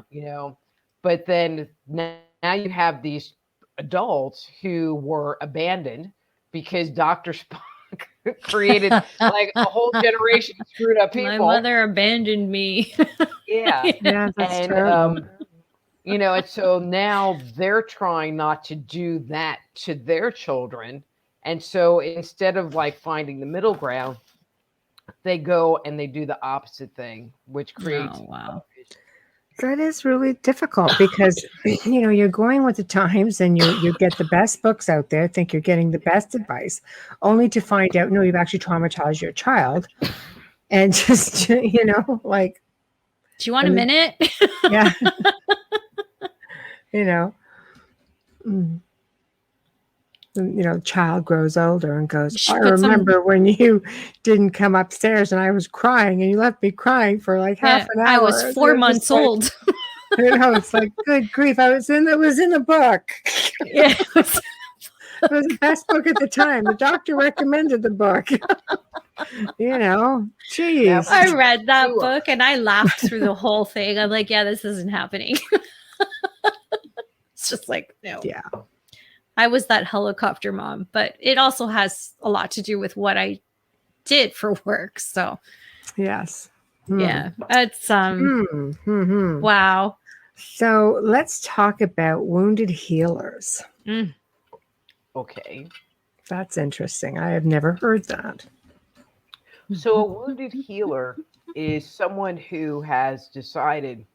But then now you have these adults who were abandoned because Dr. Spock created like a whole generation of screwed up people. My mother abandoned me. Yeah. That's true. And so now they're trying not to do that to their children. And so instead of like finding the middle ground, they go and they do the opposite thing, which creates. Oh, wow. That is really difficult because, you're going with the times and you get the best books out there, think you're getting the best advice, only to find out, no, you've actually traumatized your child. And just, like. Do you want a minute? Yeah. child grows older and goes, She I put some- remember when you didn't come upstairs and I was crying and you left me crying for like half an hour. I was 4 months old. It's like, good grief. It was in the book. Yeah. It was the best book at the time. The doctor recommended the book. Geez. I read that book and I laughed through the whole thing. I'm like, yeah, this isn't happening. It's just like, no. Yeah. I was that helicopter mom, but it also has a lot to do with what I did for work. So, yes. Yeah, it's wow. So let's talk about wounded healers. Okay. That's interesting. I have never heard that. So a wounded healer is someone who has decided.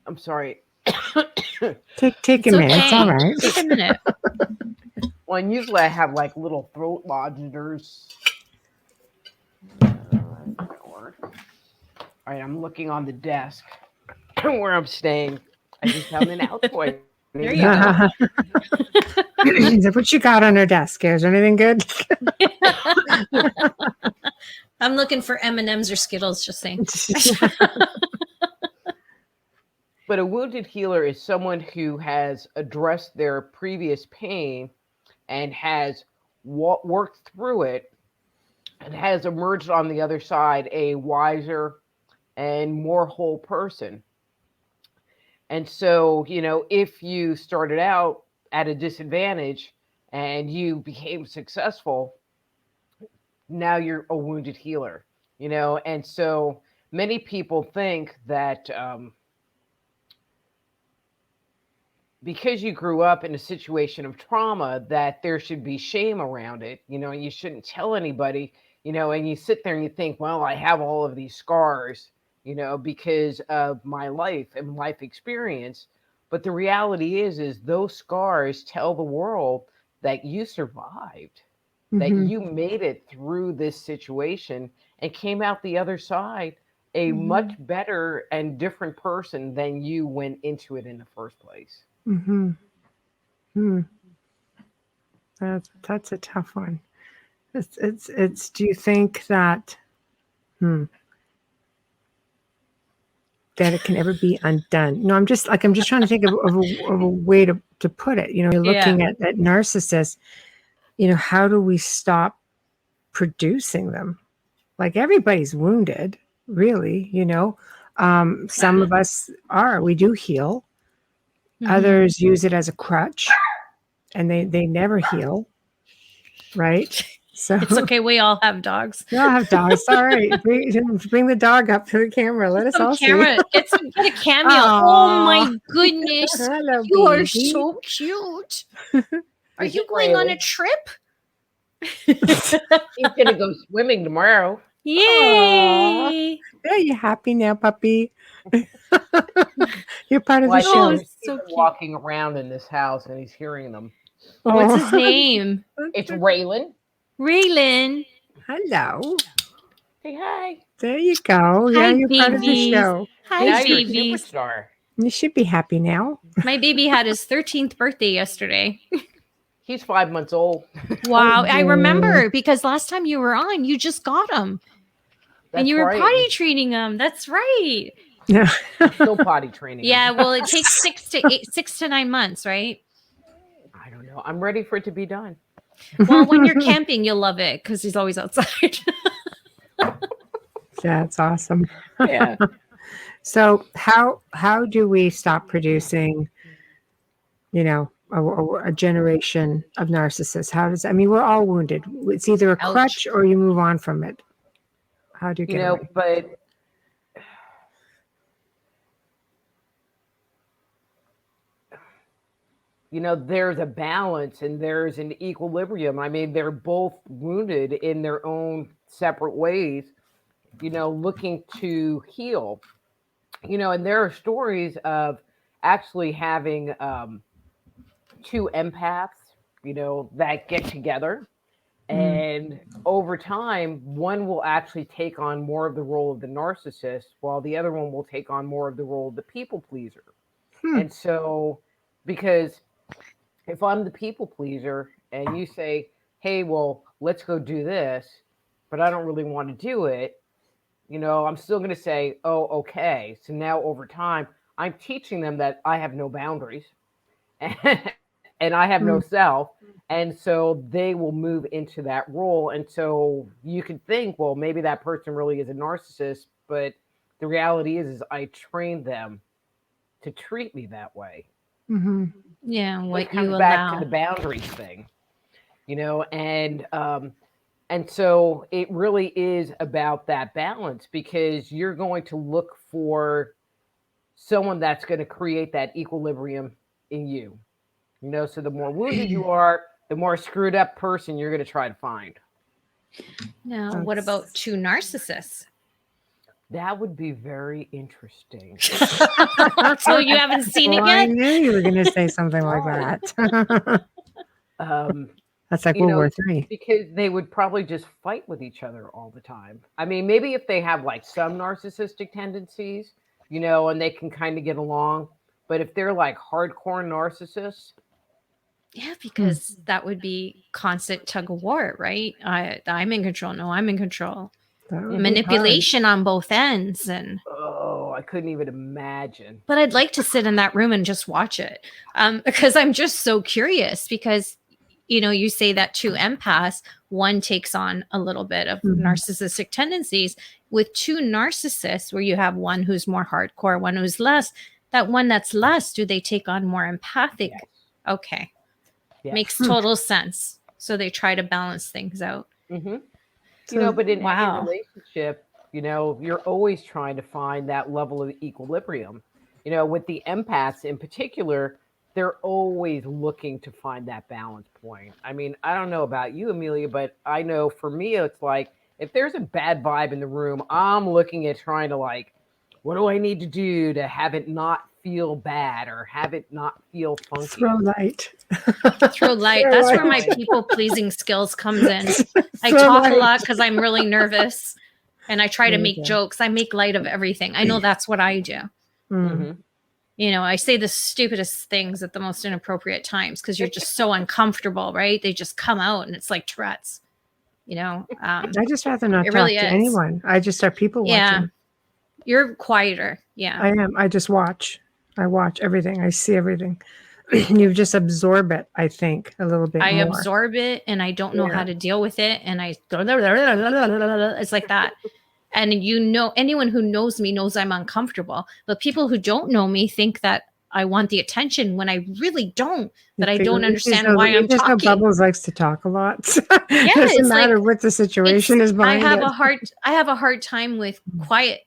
I'm sorry. Take a minute. It's all right. Take a minute. Well, and usually I have like little throat lozenges. All right, I'm looking on the desk where I'm staying. I just found an Altoid. There you go. What you got on her desk? Is there anything good? I'm looking for M&Ms or Skittles, just saying. But a wounded healer is someone who has addressed their previous pain and has worked through it and has emerged on the other side a wiser and more whole person. And so, if you started out at a disadvantage and you became successful, now you're a wounded healer, and so many people think that because you grew up in a situation of trauma that there should be shame around it, and you shouldn't tell anybody, and you sit there and you think, well, I have all of these scars, because of my life and life experience. But the reality is those scars tell the world that you survived, that you made it through this situation and came out the other side a much better and different person than you went into it in the first place. That's a tough one. It's do you think that that it can ever be undone? No, I'm just trying to think of a way to put it. You're looking at narcissists, how do we stop producing them? Like, everybody's wounded, really, some of us we do heal. Others use it as a crutch and they never heal. Right? So It's okay. We all have dogs. We all have dogs. All right. Bring the dog up to the camera. Let us all see. Get a cameo. Oh my goodness. Hello, You are baby. so cute. Are you going on a trip? He's going to go swimming tomorrow. Yay. Are you happy now, puppy? You're part of the I show. know he's walking around in this house and he's hearing them. What's his name? It's Raylan. Raylan. Hello. Say hi. There you go. Hi, You're part of the babies. show. Hi, Now you're a babies. superstar. You should be happy now. My baby had his 13th birthday yesterday. He's 5 months old. Wow. I remember because last time you were on, you just got him. And you were potty training him. That's right. Yeah. Still potty training. Yeah. Well, it takes 6 to 9 months, right? I don't know. I'm ready for it to be done. Well, when you're camping, you'll love it because he's always outside. That's awesome. Yeah. So how do we stop producing, a generation of narcissists? We're all wounded. It's either a crutch or you move on from it. How do you get away? But there's a balance and there's an equilibrium. They're both wounded in their own separate ways, looking to heal, and there are stories of actually having two empaths, that get together. And over time, one will actually take on more of the role of the narcissist, while the other one will take on more of the role of the people pleaser. And so, because if I'm the people pleaser and you say, hey, well, let's go do this, but I don't really want to do it, I'm still going to say, oh, okay. So now over time, I'm teaching them that I have no boundaries and I have no Mm. self. And so they will move into that role. And so you could think, well, maybe that person really is a narcissist, but the reality is I trained them to treat me that way. Mm-hmm. Yeah, So it what you comes back to the allow. boundaries thing, and so it really is about that balance because you're going to look for someone that's going to create that equilibrium in you. So the more wounded you are, the more screwed up person you're going to try to find. Now, what about two narcissists? That would be very interesting. So you haven't seen it Well, I yet? knew you were going to say something like that. That's like World War III. Because they would probably just fight with each other all the time. I mean, maybe if they have like some narcissistic tendencies, and they can kind of get along. But if they're like hardcore narcissists, Yeah, because that would be constant tug of war, right? I'm in control. No, I'm in control. Manipulation on both ends. And I couldn't even imagine. But I'd like to sit in that room and just watch it, because I'm just so curious. Because you say that two empaths, one takes on a little bit of narcissistic tendencies. With two narcissists, where you have one who's more hardcore, one who's less. That one that's less, do they take on more empathic? Yes. Okay. Yes. Makes total sense. So they try to balance things out. Mm-hmm. But in any relationship, you're always trying to find that level of equilibrium. With the empaths in particular, they're always looking to find that balance point. I mean, I don't know about you, Amelia, but I know for me, it's like, if there's a bad vibe in the room, I'm looking at trying to like, what do I need to do to have it not feel bad or have it not feel funky? Throw light. Throw light. That's where my people pleasing skills comes in. I talk a lot because I'm really nervous, and I try to make jokes. I make light of everything. I know that's what I do. I say the stupidest things at the most inappropriate times because you're just so uncomfortable, right? They just come out, and it's like Tourette's. I just rather not talk really to is. anyone. I just start people watching. You're quieter. Yeah. I am. I just watch. I watch everything. I see everything. You just absorb it, I think, a little bit more. Absorb it, and I don't know how to deal with it. And I go, it's like that. And anyone who knows me knows I'm uncomfortable. But people who don't know me think that I want the attention when I really don't. That I don't understand why I'm talking. Bubbles likes to talk a lot. Yeah, it doesn't matter what the situation is behind I have a hard time with quiet.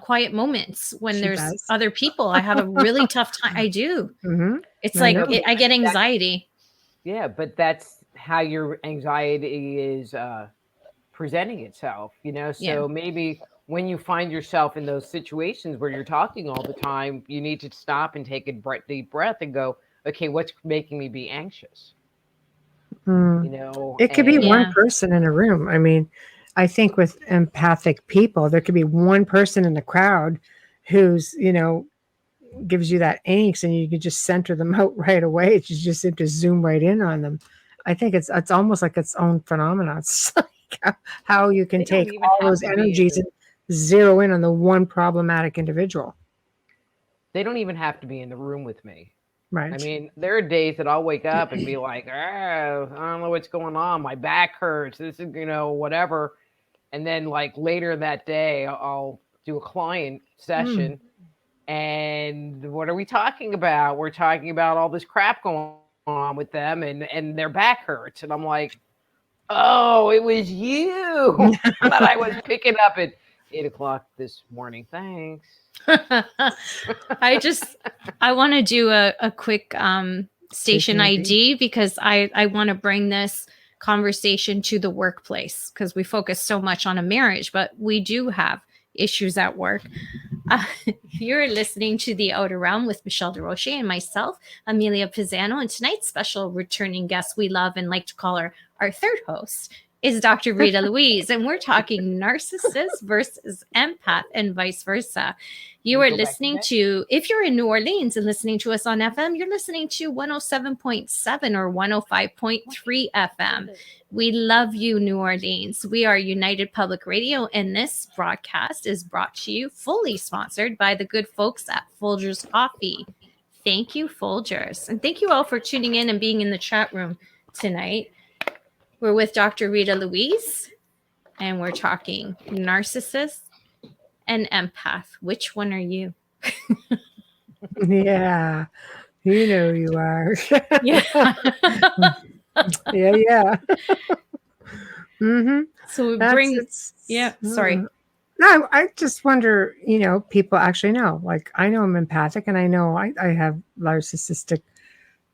Quiet moments when there's other people. I have a really tough time. I do. It's I get anxiety. Yeah, but that's how your anxiety is presenting itself, So maybe when you find yourself in those situations where you're talking all the time, you need to stop and take a deep breath and go, okay, what's making me be anxious? It could be one person in a room. I mean, I think with empathic people, there could be one person in the crowd who's, gives you that angst, and you can just center them out right away. You just have to zoom right in on them. I think it's almost like its own phenomenon. It's like how you can take all those energies and zero in on the one problematic individual. They don't even have to be in the room with me. Right. I mean, there are days that I'll wake up and be like, I don't know what's going on. My back hurts. This is, whatever. And then like later that day, I'll do a client session. And what are we talking about? We're talking about all this crap going on with them and their back hurts. And I'm like, oh, it was you that I was picking up at 8:00 this morning. Thanks. I want to do a quick station ID because I want to bring this conversation to the workplace because we focus so much on a marriage, but we do have issues at work. You're listening to The Outer Realm with Michelle Desrochers and myself, Amelia Pisano, and tonight's special returning guest we love and like to call her our third host, is Dr. Rita Louise, and we're talking narcissist versus empath and vice versa. You are listening to, if you're in New Orleans and listening to us on FM, you're listening to 107.7 or 105.3 FM. We love you, New Orleans. We are United Public Radio, and this broadcast is brought to you fully sponsored by the good folks at Folgers Coffee. Thank you, Folgers. And thank you all for tuning in and being in the chat room tonight. We're with Dr. Rita Louise, and we're talking narcissist and empath. Which one are you? Yeah, you know you are. Yeah. Yeah. Mm-hmm. So we bring. Sorry. No, I just wonder, people actually know. Like, I know I'm empathic, and I know I have narcissistic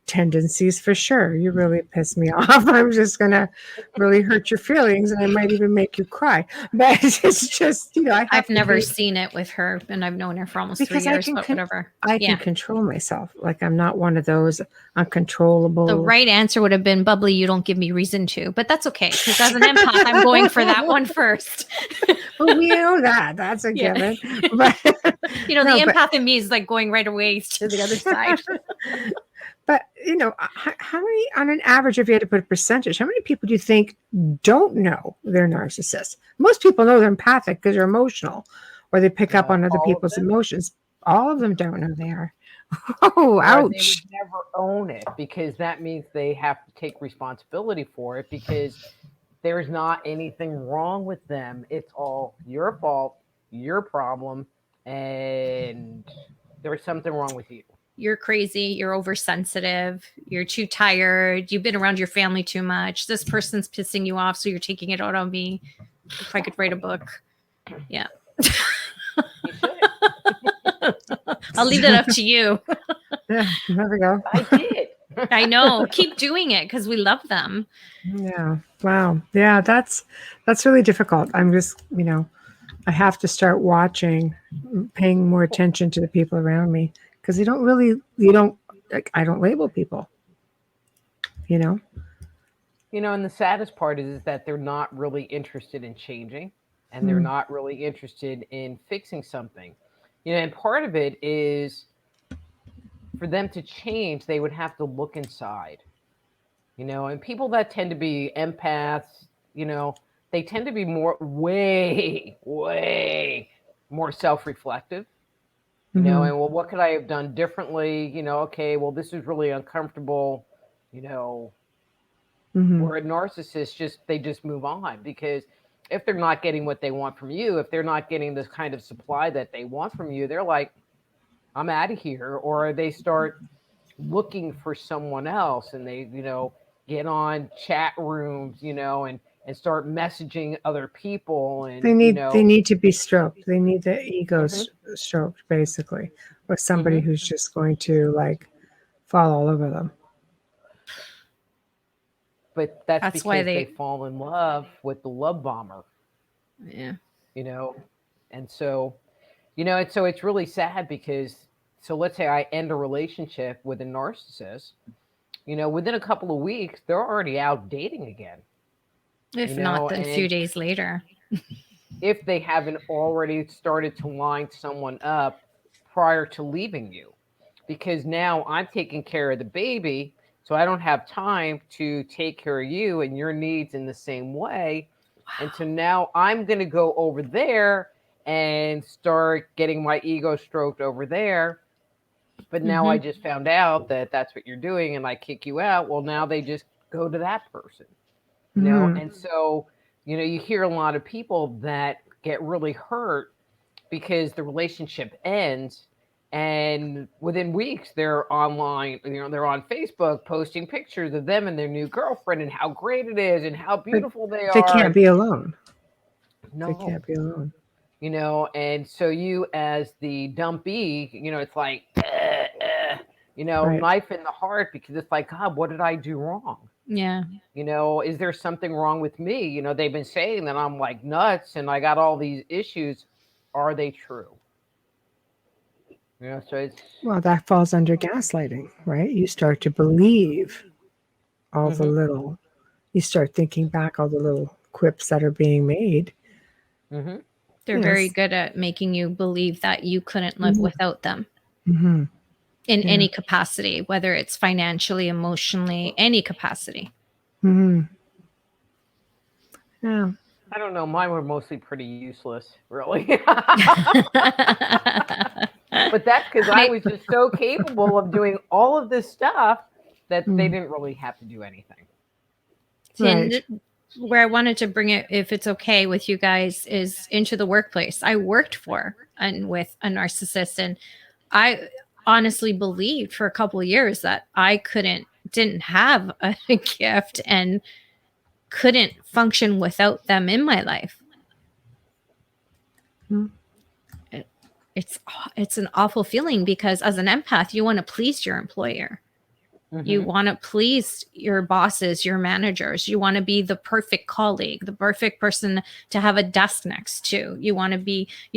tendencies for sure. You really piss me off. I'm just gonna really hurt your feelings, and I might even make you cry. But it's just, I've never seen it with her, and I've known her for almost 3 years. But whatever. I can control myself. Like, I'm not one of those uncontrollable. The right answer would have been bubbly. You don't give me reason to, but that's okay because as an empath, I'm going for that one first. Well, we know that. That's a given. But the empath in me is like going right away to the other side. But, how many, on an average, if you had to put a percentage, how many people do you think don't know they're narcissists? Most people know they're empathic because they're emotional, or they pick up on other people's emotions. All of them don't know they are. Oh, ouch. They would never own it because that means they have to take responsibility for it because there's not anything wrong with them. It's all your fault, your problem, and there's something wrong with you. You're crazy. You're oversensitive. You're too tired. You've been around your family too much. This person's pissing you off, so you're taking it out on me. If I could write a book. Yeah. I'll leave that up to you. Yeah, there we go. I did. I know. Keep doing it because we love them. Yeah. Wow. Yeah, that's really difficult. I'm just, I have to start paying more attention to the people around me. Because I don't label people, And the saddest part is that they're not really interested in changing and they're not really interested in fixing something. And part of it is for them to change, they would have to look inside, and people that tend to be empaths, they tend to be way more self-reflective. And well, what could I have done differently? Okay, well, this is really uncomfortable, Where a narcissist they just move on because if they're not getting what they want from you, if they're not getting this kind of supply that they want from you, they're like, I'm out of here. Or they start looking for someone else and they, get on chat rooms, and start messaging other people. And they need to be stroked. They need the ego stroked, basically, with somebody who's just going to fall all over them. But that's because why they fall in love with the love bomber. Yeah. And so, so it's really sad because, so let's say I end a relationship with a narcissist, within a couple of weeks, they're already out dating again. If not, then a few days later. If they haven't already started to line someone up prior to leaving you. Because now I'm taking care of the baby, so I don't have time to take care of you and your needs in the same way. Wow. And so now I'm going to go over there and start getting my ego stroked over there. But now I just found out that that's what you're doing and I kick you out. Well, now they just go to that person. And so, you hear a lot of people that get really hurt because the relationship ends and within weeks they're online, they're on Facebook posting pictures of them and their new girlfriend and how great it is and how beautiful they are. They can't be alone. No. They can't be alone. And so you as the dumpy, it's like, Right. Knife in the heart because it's like, God, what did I do wrong? Yeah. Is there something wrong with me? They've been saying that I'm like nuts and I got all these issues. Are they true? So it's. Well, that falls under gaslighting, right? You start to believe all the little you start thinking back all the little quips that are being made. Mm-hmm. They're very good at making you believe that you couldn't live without them Mm-hmm. in any capacity, whether it's financially, emotionally, any capacity. Mm-hmm. Yeah. I don't know. Mine were mostly pretty useless, really. But that's because I was just so capable of doing all of this stuff that they didn't really have to do anything. Right. And where I wanted to bring it, if it's okay with you guys, is into the workplace. I worked for and with a narcissist, and I honestly believed for a couple of years that I didn't have a gift and couldn't function without them in my life. Hmm. It's an awful feeling because as an empath, you want to please your employer. Mm-hmm. You want to please your bosses, your managers. You want to be the perfect colleague, the perfect person to have a desk next to. You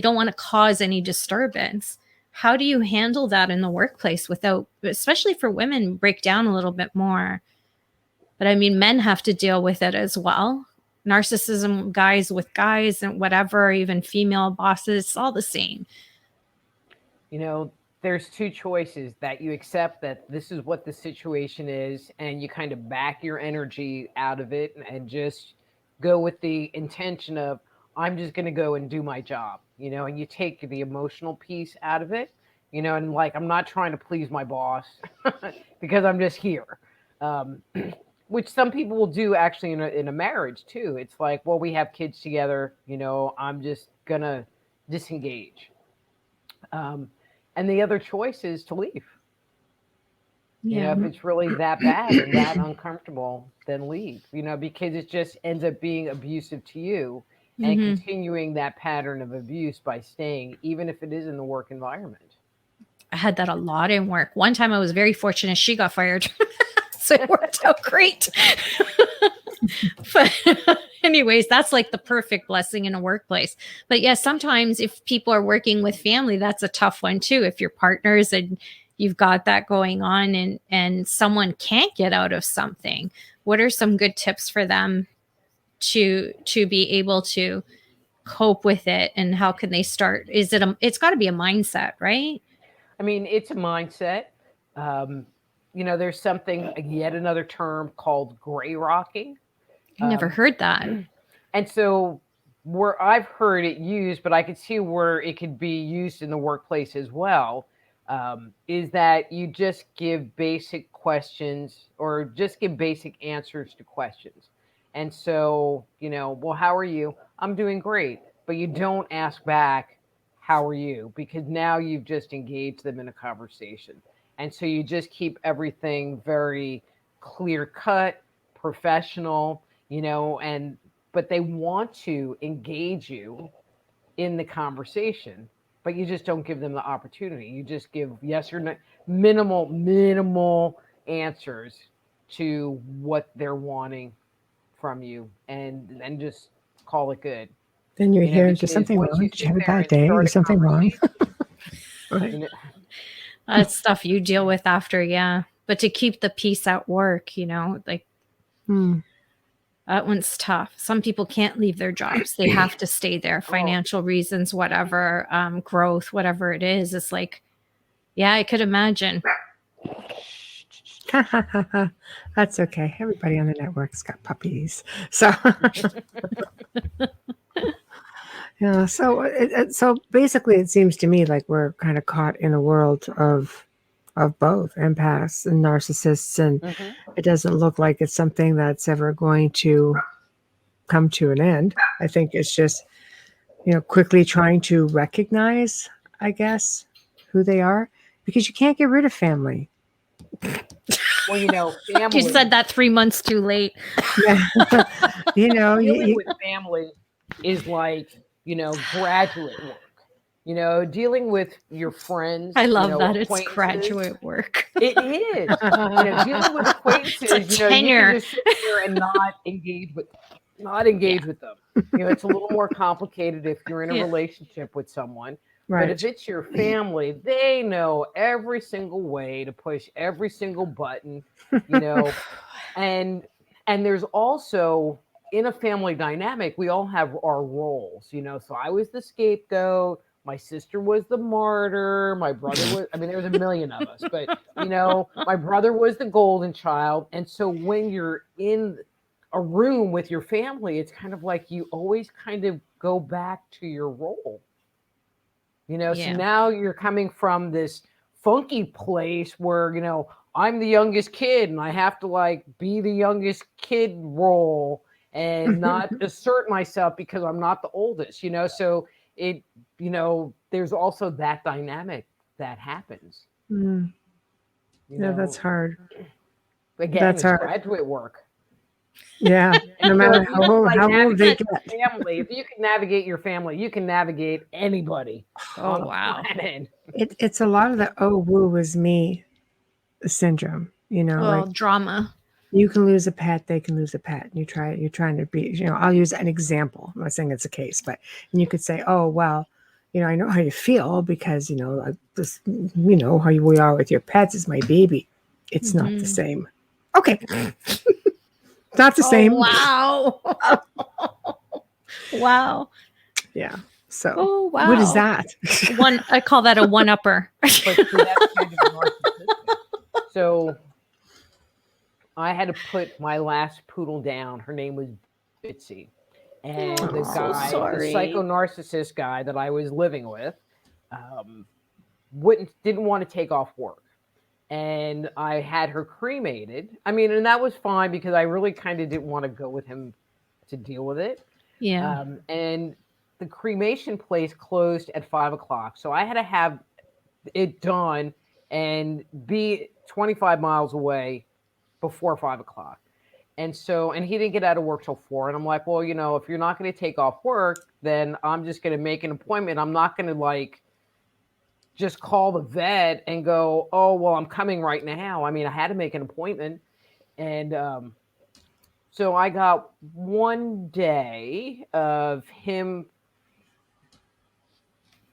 don't want to cause any disturbance. How do you handle that in the workplace without, especially for women, break down a little bit more? But I mean, men have to deal with it as well. Narcissism, guys with guys and whatever, even female bosses, it's all the same. You know, there's two choices: that you accept that this is what the situation is and you kind of back your energy out of it and just go with the intention of, I'm just going to go and do my job, and you take the emotional piece out of it, and like, I'm not trying to please my boss because I'm just here. Which some people will do actually in a marriage too. It's like, well, we have kids together, I'm just going to disengage. And the other choice is to leave. If it's really that bad and that uncomfortable, then leave, because it just ends up being abusive to you and continuing that pattern of abuse by staying, even if it is in the work environment. I had that a lot in work. One time I was very fortunate. She got fired. So it worked out great. But anyways, that's like the perfect blessing in a workplace. But yeah, sometimes if people are working with family, that's a tough one too. If you're partners and you've got that going on and someone can't get out of something, what are some good tips for them to be able to cope with it, and how can they start? It's got to be a mindset, right? I mean, it's a mindset. There's something, yet another term called gray rocking. I never heard that. And so where I've heard it used, but I could see where it could be used in the workplace as well, is that you just give basic questions or just give basic answers to questions. And so, well, how are you? I'm doing great. But you don't ask back, how are you? Because now you've just engaged them in a conversation. And so you just keep everything very clear cut, professional, but they want to engage you in the conversation, but you just don't give them the opportunity. You just give yes or no, minimal answers to what they're wanting from you, and just call it good. Then you're hearing, is something wrong? Did you have a bad day? Is something wrong? Right. That's stuff you deal with after, yeah. But to keep the peace at work, like that one's tough. Some people can't leave their jobs. They have to stay there, financial reasons, whatever, growth, whatever it is. It's like, yeah, I could imagine. That's okay. Everybody on the network's got puppies. So yeah, so basically it seems to me like we're kind of caught in a world of both empaths and narcissists, and it doesn't look like it's something that's ever going to come to an end. I think it's just, quickly trying to recognize, I guess, who they are, because you can't get rid of family. Well, family. You said that 3 months too late. Yeah. Dealing with family is like, graduate work. Dealing with your friends. I love that it's graduate work. It is. Dealing with acquaintances, you can just sit there and not engage with them. It's a little more complicated if you're in a relationship with someone. Right. But if it's your family, they know every single way to push every single button, and And there's also, in a family dynamic, we all have our roles, you know. So I was the scapegoat. My sister was the martyr. My brother was, I mean, there was a million of us, but, you know, my brother was the golden child. And so when you're in a room with your family, it's kind of like you always kind of go back to your role, you know. So now you're coming from this funky place where, you know, I'm the youngest kid and I have to like be the youngest kid role and not assert myself because I'm not the oldest, you know. So it, you know, there's also that dynamic that happens. Mm. You Yeah, know? that's hard. Again, That's it's hard. graduate work. Yeah, no matter how old they get. Family, if you can navigate your family, you can navigate anybody. Oh, wow. It's a lot of the "oh, woo was me" syndrome. You know, like drama. you can lose a pet, they can lose a pet. You're trying to be. You know, I'll use an example. I'm not saying it's a case, but and you could say, "Oh, well, you know, I know how you feel because you know this. You know how we are with your pets is my baby. It's not the same." Okay. Not the same. Wow. Wow. Yeah. So wow. What is that? I call that a one-upper. But see, that's kind of narcissistic. So I had to put my last poodle down. Her name was Bitsy. And the guy, the psycho narcissist guy that I was living with, didn't want to take off work. And I had her cremated. I mean, and that was fine because I really kind of didn't want to go with him to deal with it. Yeah. And the cremation place closed at 5:00. So I had to have it done and be 25 miles away before 5:00. And so, and he didn't get out of work till 4. And I'm like, well, you know, if you're not going to take off work, then I'm just going to make an appointment. I'm not going to like just call the vet and go, oh, well, I'm coming right now. I mean, I had to make an appointment. And so I got one day of him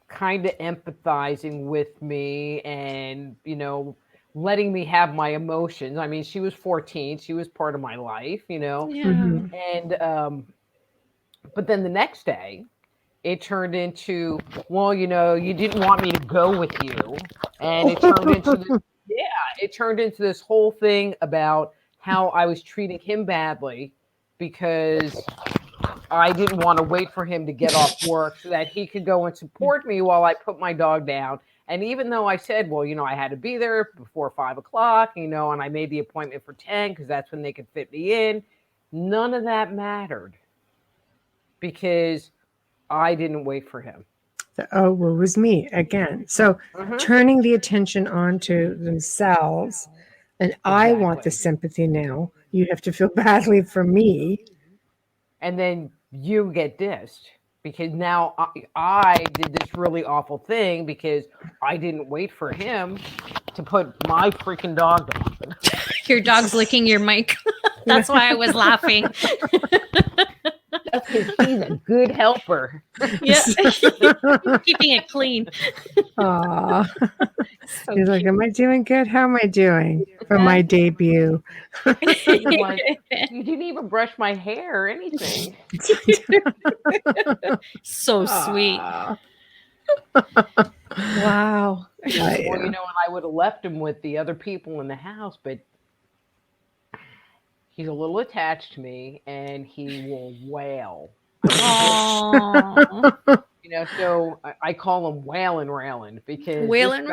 kind of empathizing with me and, you know, letting me have my emotions. I mean, she was 14. She was part of my life, you know. Yeah. And, but then the next day, it turned into, well, you know, you didn't want me to go with you. And it turned into this, it turned into this whole thing about how I was treating him badly because I didn't want to wait for him to get off work so that he could go and support me while I put my dog down. And even though I said, well, you know, I had to be there before 5:00, you know, and I made the appointment for 10 because that's when they could fit me in, none of that mattered because I didn't wait for him. Oh, well, it was me again. So turning the attention onto themselves, and I want the sympathy now. You have to feel badly for me. And then you get dissed because now I did this really awful thing because I didn't wait for him to put my freaking dog down. Your dog's licking your mic. That's why I was laughing. That's because he's a good helper. Yeah. Keeping it clean. Aw. He's like, am I doing good? How am I doing for my debut? Like, you didn't even brush my hair or anything. So sweet. Wow. Well, you know, and I would have left him with the other people in the house, but he's a little attached to me and he will wail. Oh. You know, so I call him Wailin' Railing because Wailin'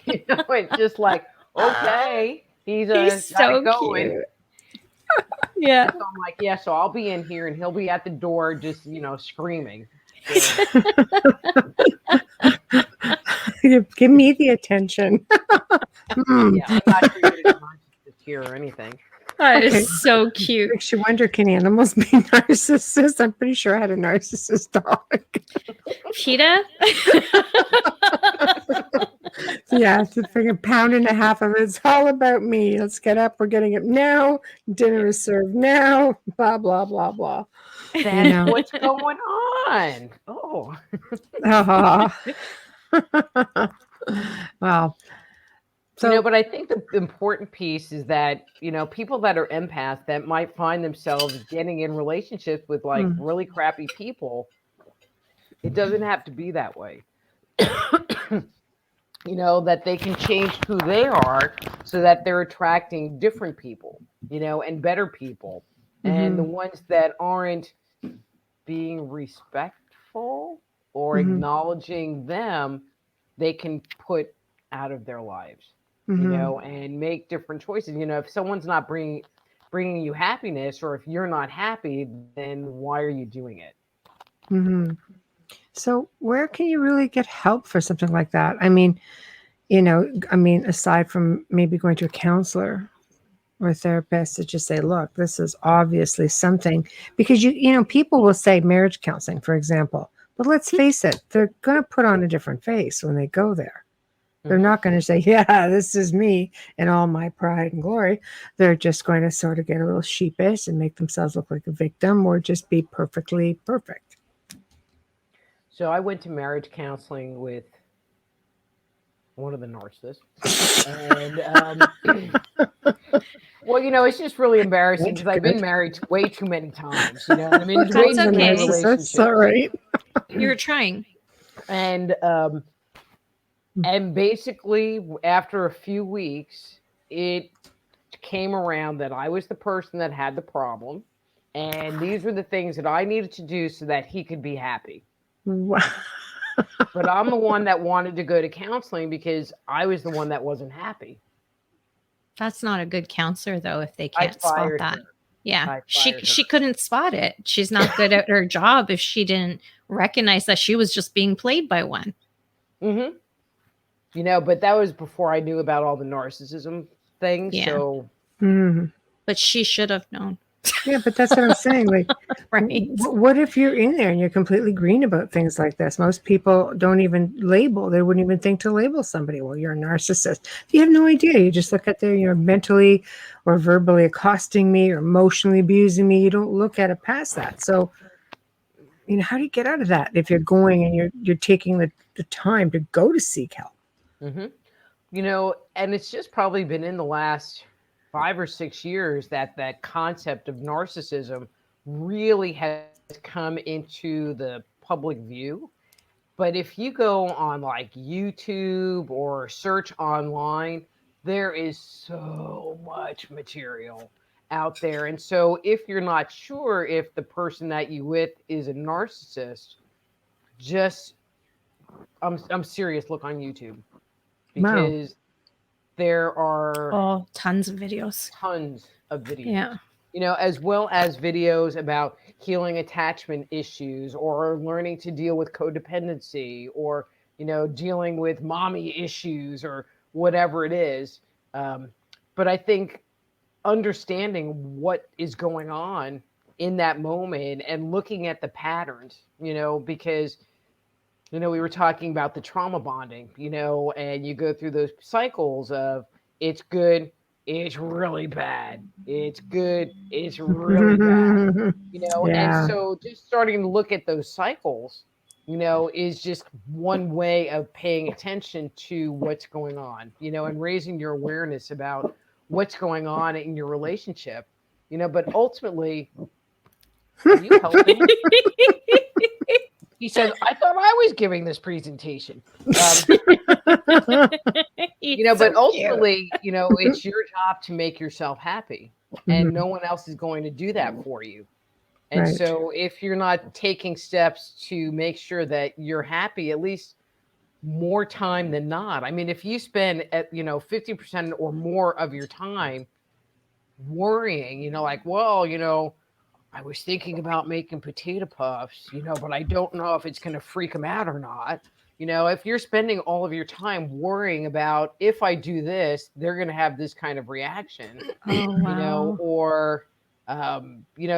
you know, it's just like, okay, he's so going. Cute. Yeah. So I'm like, yeah, so I'll be in here and he'll be at the door just, you know, screaming. So, give me the attention. yeah, I'm not created a narcissist here or anything. That is so cute. Makes you wonder, can animals be narcissists? I'm pretty sure I had a narcissist dog. PETA? Yeah, it's a freaking pound and a half of it. It's all about me. Let's get up. We're getting up now. Dinner is served now. Blah, blah, blah, blah. That's what's going on. Oh. Well, So, but I think the important piece is that, people that are empaths that might find themselves getting in relationships with like mm, really crappy people, it doesn't have to be that way. That they can change who they are so that they're attracting different people, and better people. And the mhm, ones that aren't being respectful or mhm, acknowledging them, they can put out of their lives, mhm, and make different choices. If someone's not bringing you happiness, or if you're not happy, then why are you doing it? mhm. So, where can you really get help for something like that? I mean, aside from maybe going to a counselor or a therapist to just say, look, this is obviously something, because people will say marriage counseling, for example, but let's face it, they're going to put on a different face when they go there. They're Hmm. not going to say, yeah, this is me in all my pride and glory. They're just going to sort of get a little sheepish and make themselves look like a victim or just be perfectly perfect. So I went to marriage counseling with one of the narcissists. And well, it's just really embarrassing That's because I've been good. married way too many times, and I'm in With way That's one of too the many okay. narcissists, all relationships. right. You're trying. And basically after a few weeks, it came around that I was the person that had the problem, and these were the things that I needed to do so that he could be happy. Wow. But I'm the one that wanted to go to counseling because I was the one that wasn't happy. That's not a good counselor though if they I can't spot fired that. her. Yeah. I She fired her. she couldn't spot it. She's not good at her job if she didn't recognize that she was just being played by one. Hmm. But that was before I knew about all the narcissism things. Yeah. So, Mhm. But she should have known. Yeah, but that's what I'm saying. Like, Right. what if you're in there and you're completely green about things like this? Most people don't even label. They wouldn't even think to label somebody. Well, you're a narcissist. You have no idea. You just look at there. You're mentally or verbally accosting me or emotionally abusing me. You don't look at it past that. So, how do you get out of that if you're going and you're taking the time to go to seek help? hmm and it's just probably been in the last 5 or 6 years that that concept of narcissism really has come into the public view. But if you go on like YouTube or search online, there is so much material out there. And so if you're not sure if the person that you with is a narcissist, just I'm serious, look on YouTube, Wow. because there are Oh, tons of videos. tons of videos, Yeah. as well as videos about healing attachment issues or learning to deal with codependency, or, dealing with mommy issues or whatever it is. But I think understanding what is going on in that moment and looking at the patterns, because, we were talking about the trauma bonding, and you go through those cycles of it's good, it's really bad, it's good, it's really bad, and Yeah. so just starting to look at those cycles, is just one way of paying attention to what's going on, and raising your awareness about what's going on in your relationship, but ultimately, are you helping? He says, I thought I was giving this presentation. He's But so cute. ultimately, it's your job to make yourself happy, and Mhm. no one else is going to do that for you. And Right. so if you're not taking steps to make sure that you're happy, at least more time than not. I mean, if you spend 50% or more of your time worrying, like, well, I was thinking about making potato puffs, but I don't know if it's going to freak them out or not. If you're spending all of your time worrying about if I do this, they're going to have this kind of reaction, Oh wow. or,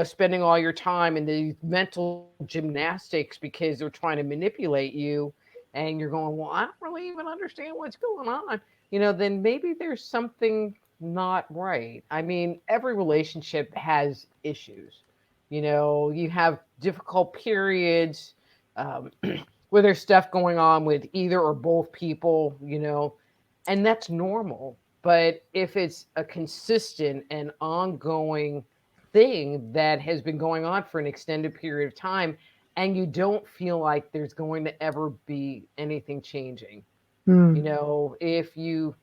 spending all your time in the mental gymnastics because they're trying to manipulate you, and you're going, well, I don't really even understand what's going on, then maybe there's something not right. I mean, every relationship has issues. You have difficult periods, where there's stuff going on with either or both people, And that's normal. But if it's a consistent and ongoing thing that has been going on for an extended period of time, and you don't feel like there's going to ever be anything changing, if you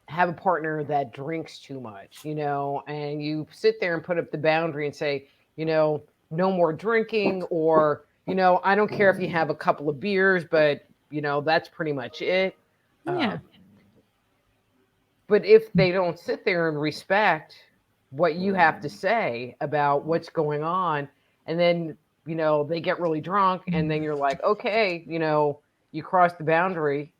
have a partner that drinks too much, and you sit there and put up the boundary and say, no more drinking, or, I don't care if you have a couple of beers, but, that's pretty much it. Yeah. But if they don't sit there and respect what you have to say about what's going on, and then, they get really drunk, and then you're like, okay, you crossed the boundary.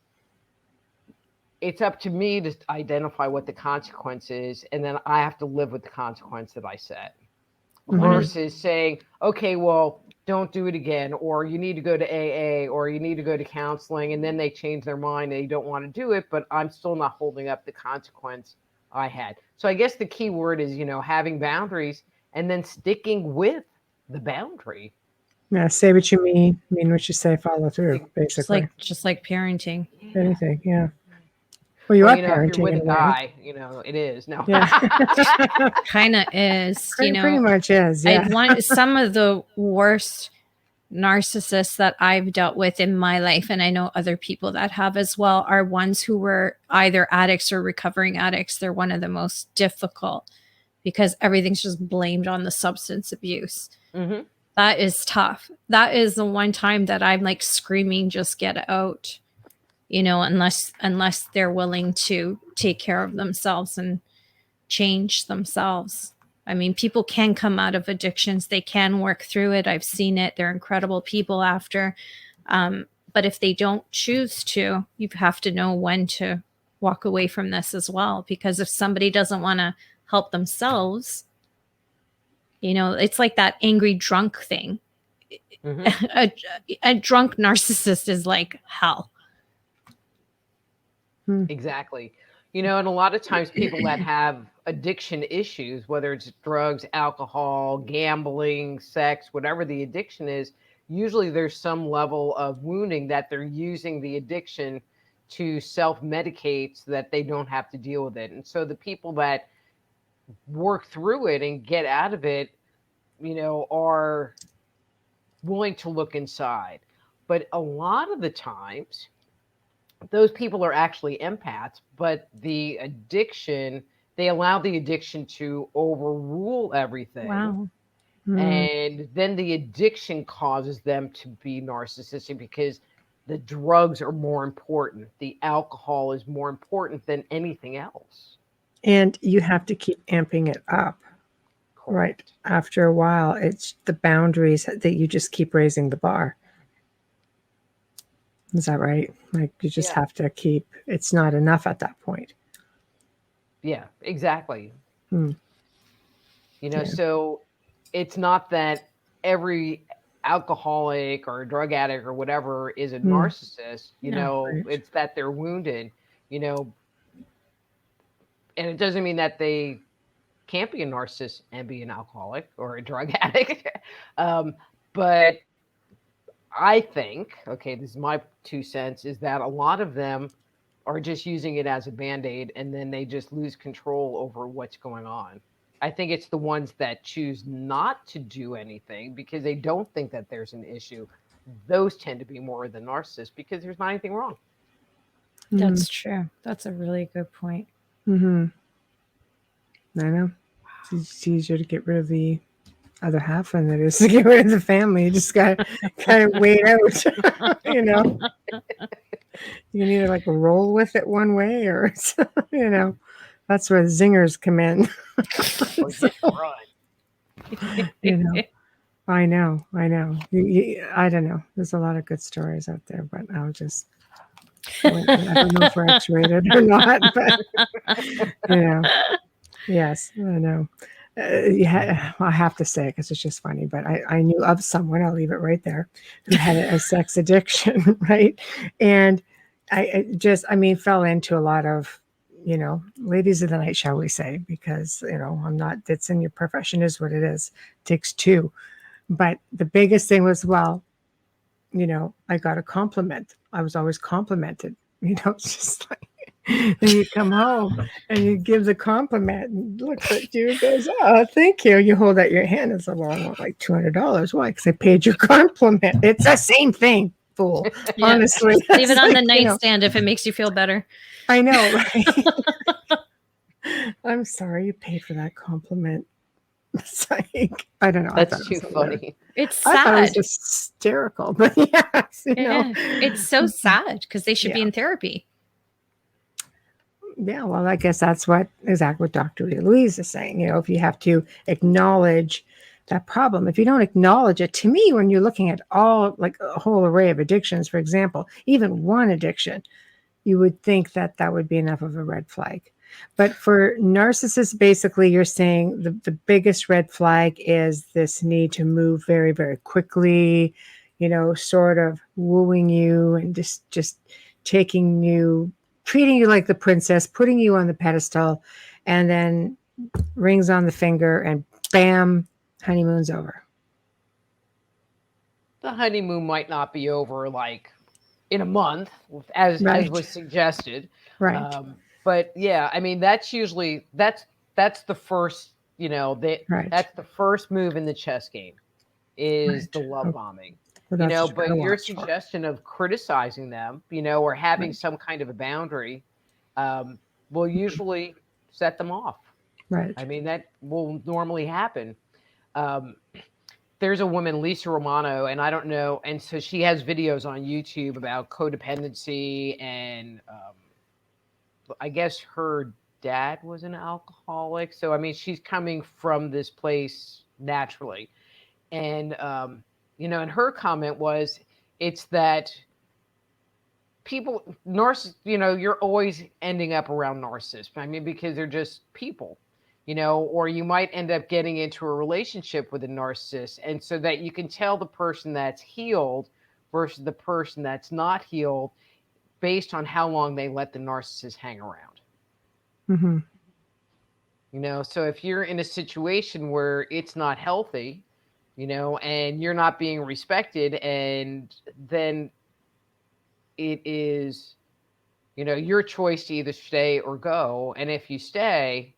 It's up to me to identify what the consequence is, and then I have to live with the consequence that I set. Versus saying, okay, well, don't do it again, or you need to go to AA, or you need to go to counseling, and then they change their mind and they don't want to do it, but I'm still not holding up the consequence I had. So I guess the key word is, having boundaries and then sticking with the boundary. Yeah, say what you mean what you say, follow through, basically. Just like parenting. Anything, yeah. Well, you are parenting. If you're with a guy, it is. No. Yeah. Kind of is. Pretty much is. Yeah. Some of the worst narcissists that I've dealt with in my life, and I know other people that have as well, are ones who were either addicts or recovering addicts. They're one of the most difficult because everything's just blamed on the substance abuse. Mm-hmm. That is tough. That is the one time that I'm like screaming, just get out. Unless they're willing to take care of themselves and change themselves. I mean, people can come out of addictions. They can work through it. I've seen it. They're incredible people after. But if they don't choose to, you have to know when to walk away from this as well. Because if somebody doesn't want to help themselves, it's like that angry drunk thing. Mm-hmm. A drunk narcissist is like hell. Exactly. And a lot of times people that have addiction issues, whether it's drugs, alcohol, gambling, sex, whatever the addiction is, usually there's some level of wounding that they're using the addiction to self-medicate so that they don't have to deal with it. And so the people that work through it and get out of it, are willing to look inside. But a lot of the times, those people are actually empaths, but the addiction, they allow the addiction to overrule everything. Wow. And then the addiction causes them to be narcissistic because the drugs are more important. The alcohol is more important than anything else. And you have to keep amping it up. Correct. Right. After a while, it's the boundaries that you just keep raising the bar. Is that right? Like you just have to keep, it's not enough at that point. Yeah, exactly. So it's not that every alcoholic or drug addict or whatever is a narcissist, right. It's that they're wounded, and it doesn't mean that they can't be a narcissist and be an alcoholic or a drug addict. But I think, okay, this is my 2 cents, is that a lot of them are just using it as a Band-Aid and then they just lose control over what's going on. I think it's the ones that choose not to do anything because they don't think that there's an issue. Those tend to be more the narcissists because there's not anything wrong. That's true. That's a really good point. I know. It's easier to get rid of the other half than it is to get rid of the family. You just got to wait out. You need to like roll with it one way, or that's where the zingers come in. I know. I don't know. There's a lot of good stories out there, but I don't know if we're X-rated or not, but yes, I know. I have to say it because it's just funny, but I knew of someone, I'll leave it right there, who had a sex addiction, right? And I fell into a lot of, ladies of the night, shall we say, because, I'm not, it's in your profession is what it is. It takes two. But the biggest thing was, I got a compliment. I was always complimented, It's just like, and you come home and you give the compliment and looks at you and goes, "Oh, thank you." You hold out your hand and say, "Well, I want like $200. Why? Because I paid your compliment." It's the same thing, fool. Yeah. Honestly. Leave it on the Like, nightstand if it makes you feel better. I know, right? I'm sorry you paid for that compliment. It's like, I don't know. That's too funny. It's I thought it was sad. hysterical, but yes, Yeah. It's so sad because they should be Yeah. in therapy. Yeah, well, I guess that's exactly what Dr. Rita Louise is saying. If you have to acknowledge that problem, if you don't acknowledge it, to me, when you're looking at all, like a whole array of addictions, for example, even one addiction, you would think that that would be enough of a red flag. But for narcissists, basically, you're saying the biggest red flag is this need to move very, very quickly, sort of wooing you and just taking you, treating you like the princess, putting you on the pedestal, and then rings on the finger and bam, honeymoon's over. The honeymoon might not be over like in a month, as Right. was suggested. Right. But yeah, I mean, that's usually that's the first, Right. that's the first move in the chess game is Right. the love bombing. Well, that's what you But gotta your watch for. suggestion of criticizing them, or having Right. some kind of a boundary, will usually set them off. Right. I mean, that will normally happen. There's a woman, Lisa Romano, and I don't know. And so she has videos on YouTube about codependency. And I guess her dad was an alcoholic. So, I mean, she's coming from this place naturally. And, and her comment was, it's that people, you're always ending up around narcissists. I mean, because they're just people. Or you might end up getting into a relationship with a narcissist. And so that you can tell the person that's healed versus the person that's not healed based on how long they let the narcissist hang around. Mm-hmm. So if you're in a situation where it's not healthy, and you're not being respected, and then it is, your choice to either stay or go. And if you stay,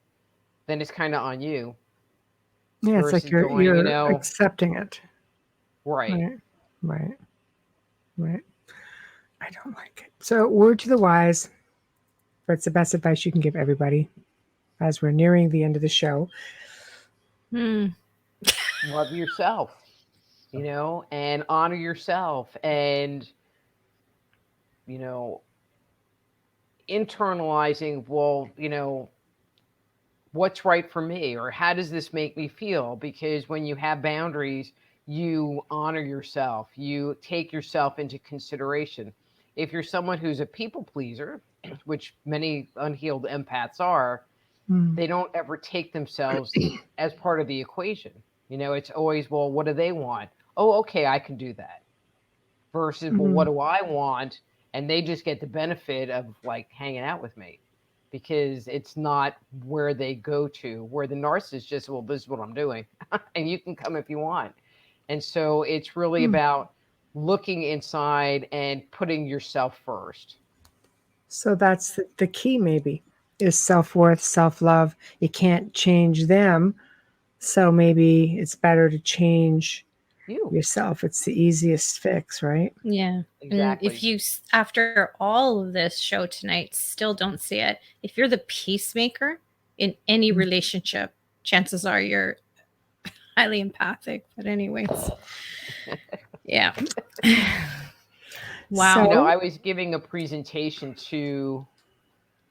then it's kind of on you. Yeah, it's like you're accepting it. Right. Right. I don't like it. So, word to the wise, that's the best advice you can give everybody as we're nearing the end of the show. Love yourself, and honor yourself, and, internalizing, well, what's right for me, or how does this make me feel? Because when you have boundaries, you honor yourself, you take yourself into consideration. If you're someone who's a people pleaser, which many unhealed empaths are, they don't ever take themselves as part of the equation. It's always, well, what do they want? Oh, okay, I can do that. Versus, well, what do I want? And they just get the benefit of like hanging out with me. Because it's not where they go to, where the narcissist just, well, this is what I'm doing. And you can come if you want. And so it's really about looking inside and putting yourself first. So that's the key, maybe, is self-worth, self-love. You can't change them. So maybe it's better to change yourself. It's the easiest fix, right? Yeah. Exactly. And if you, after all of this show tonight, still don't see it, if you're the peacemaker in any relationship, chances are you're highly empathic. But anyways, yeah. Wow. So, I was giving a presentation to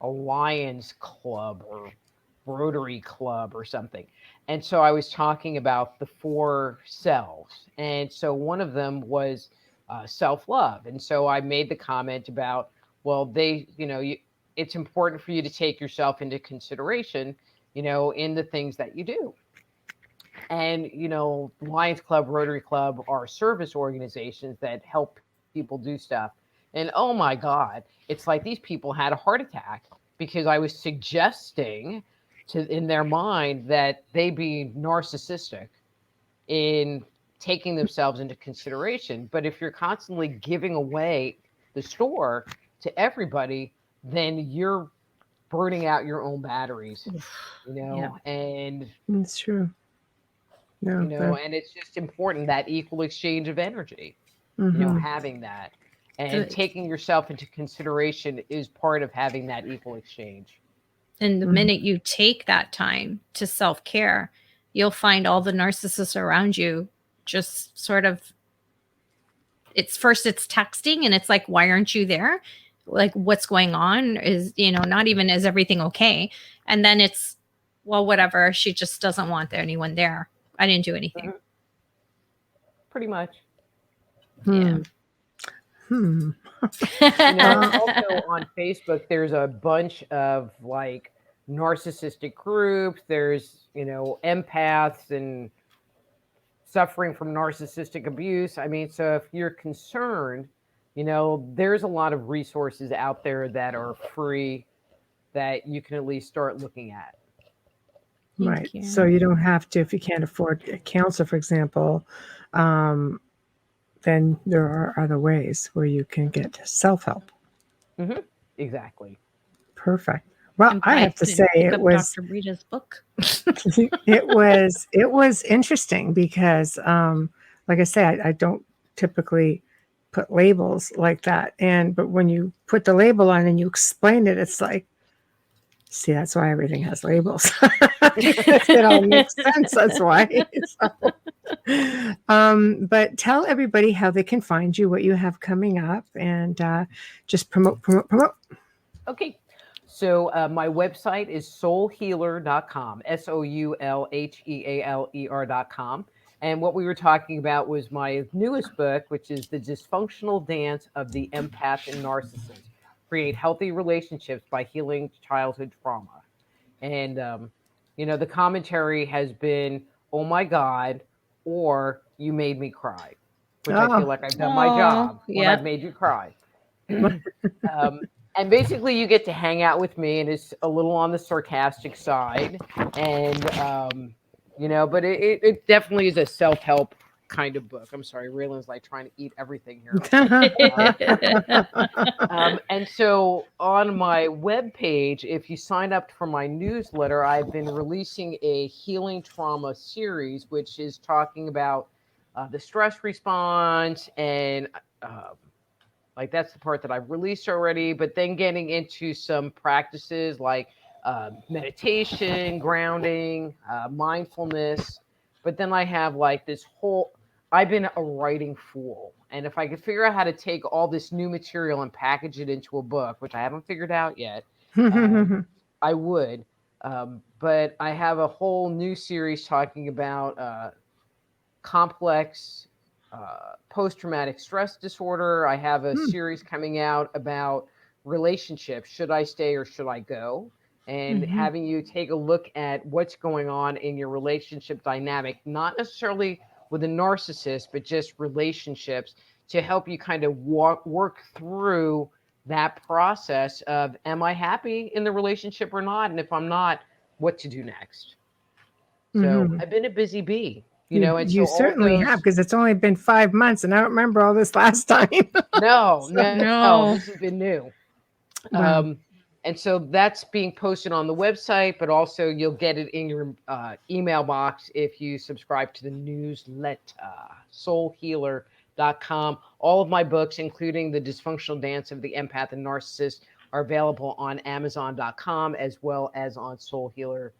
a Lions Club or Rotary Club or something. And so I was talking about the 4 selves. And so one of them was self-love. And so I made the comment about, well, it's important for you to take yourself into consideration, in the things that you do. And, Lions Club, Rotary Club are service organizations that help people do stuff. And oh my God, it's like these people had a heart attack because I was suggesting in their mind that they be narcissistic in taking themselves into consideration. But if you're constantly giving away the store to everybody, then you're burning out your own batteries, and It's true. No, and it's just important, that equal exchange of energy, having that and taking yourself into consideration is part of having that equal exchange. And the minute you take that time to self-care, you'll find all the narcissists around you just sort of, it's texting and it's like, why aren't you there? Like, what's going on? Is, not even, is everything okay? And then it's, well, whatever. She just doesn't want anyone there. I didn't do anything. Pretty much. Yeah. Also on Facebook, there's a bunch of like narcissistic groups. There's, empaths and suffering from narcissistic abuse. I mean, so if you're concerned, there's a lot of resources out there that are free that you can at least start looking at. Right. So you don't have to, if you can't afford a counselor, for example, then there are other ways where you can get self-help. Exactly. Perfect. Well, I have to say it was Dr. Rita's book. it was interesting because, like I say, I don't typically put labels like that. But when you put the label on and you explain it, it's like, see, that's why everything has labels. It all makes sense. That's why. So, but tell everybody how they can find you, what you have coming up, and just promote. Okay. So my website is soulhealer.com, soulhealer.com. And what we were talking about was my newest book, which is The Dysfunctional Dance of the Empath and Narcissist. Create healthy relationships by healing childhood trauma. And, the commentary has been, oh my God, or you made me cry, which I feel like I've done my job when I've made you cry. And basically you get to hang out with me, and it's a little on the sarcastic side. And, but it definitely is a self-help kind of book. I'm sorry, Raylan's like trying to eat everything here. And so on my webpage, if you sign up for my newsletter, I've been releasing a healing trauma series, which is talking about the stress response, and like that's the part that I've released already, but then getting into some practices like meditation, grounding, mindfulness. But then I have like this whole, I've been a writing fool. And if I could figure out how to take all this new material and package it into a book, which I haven't figured out yet, I would. But I have a whole new series talking about complex post-traumatic stress disorder. I have a series coming out about relationships. Should I stay or should I go? And having you take a look at what's going on in your relationship dynamic, not necessarily with a narcissist, but just relationships, to help you kind of work through that process of, am I happy in the relationship or not? And if I'm not, what to do next? So I've been a busy bee. And you so certainly have, because it's only been 5 months, and I don't remember all this last time. No, this has been new. Wow. And so that's being posted on the website, but also you'll get it in your email box if you subscribe to the newsletter, soulhealer.com. All of my books, including The Dysfunctional Dance of the Empath and Narcissist, are available on Amazon.com as well as on soulhealer.com.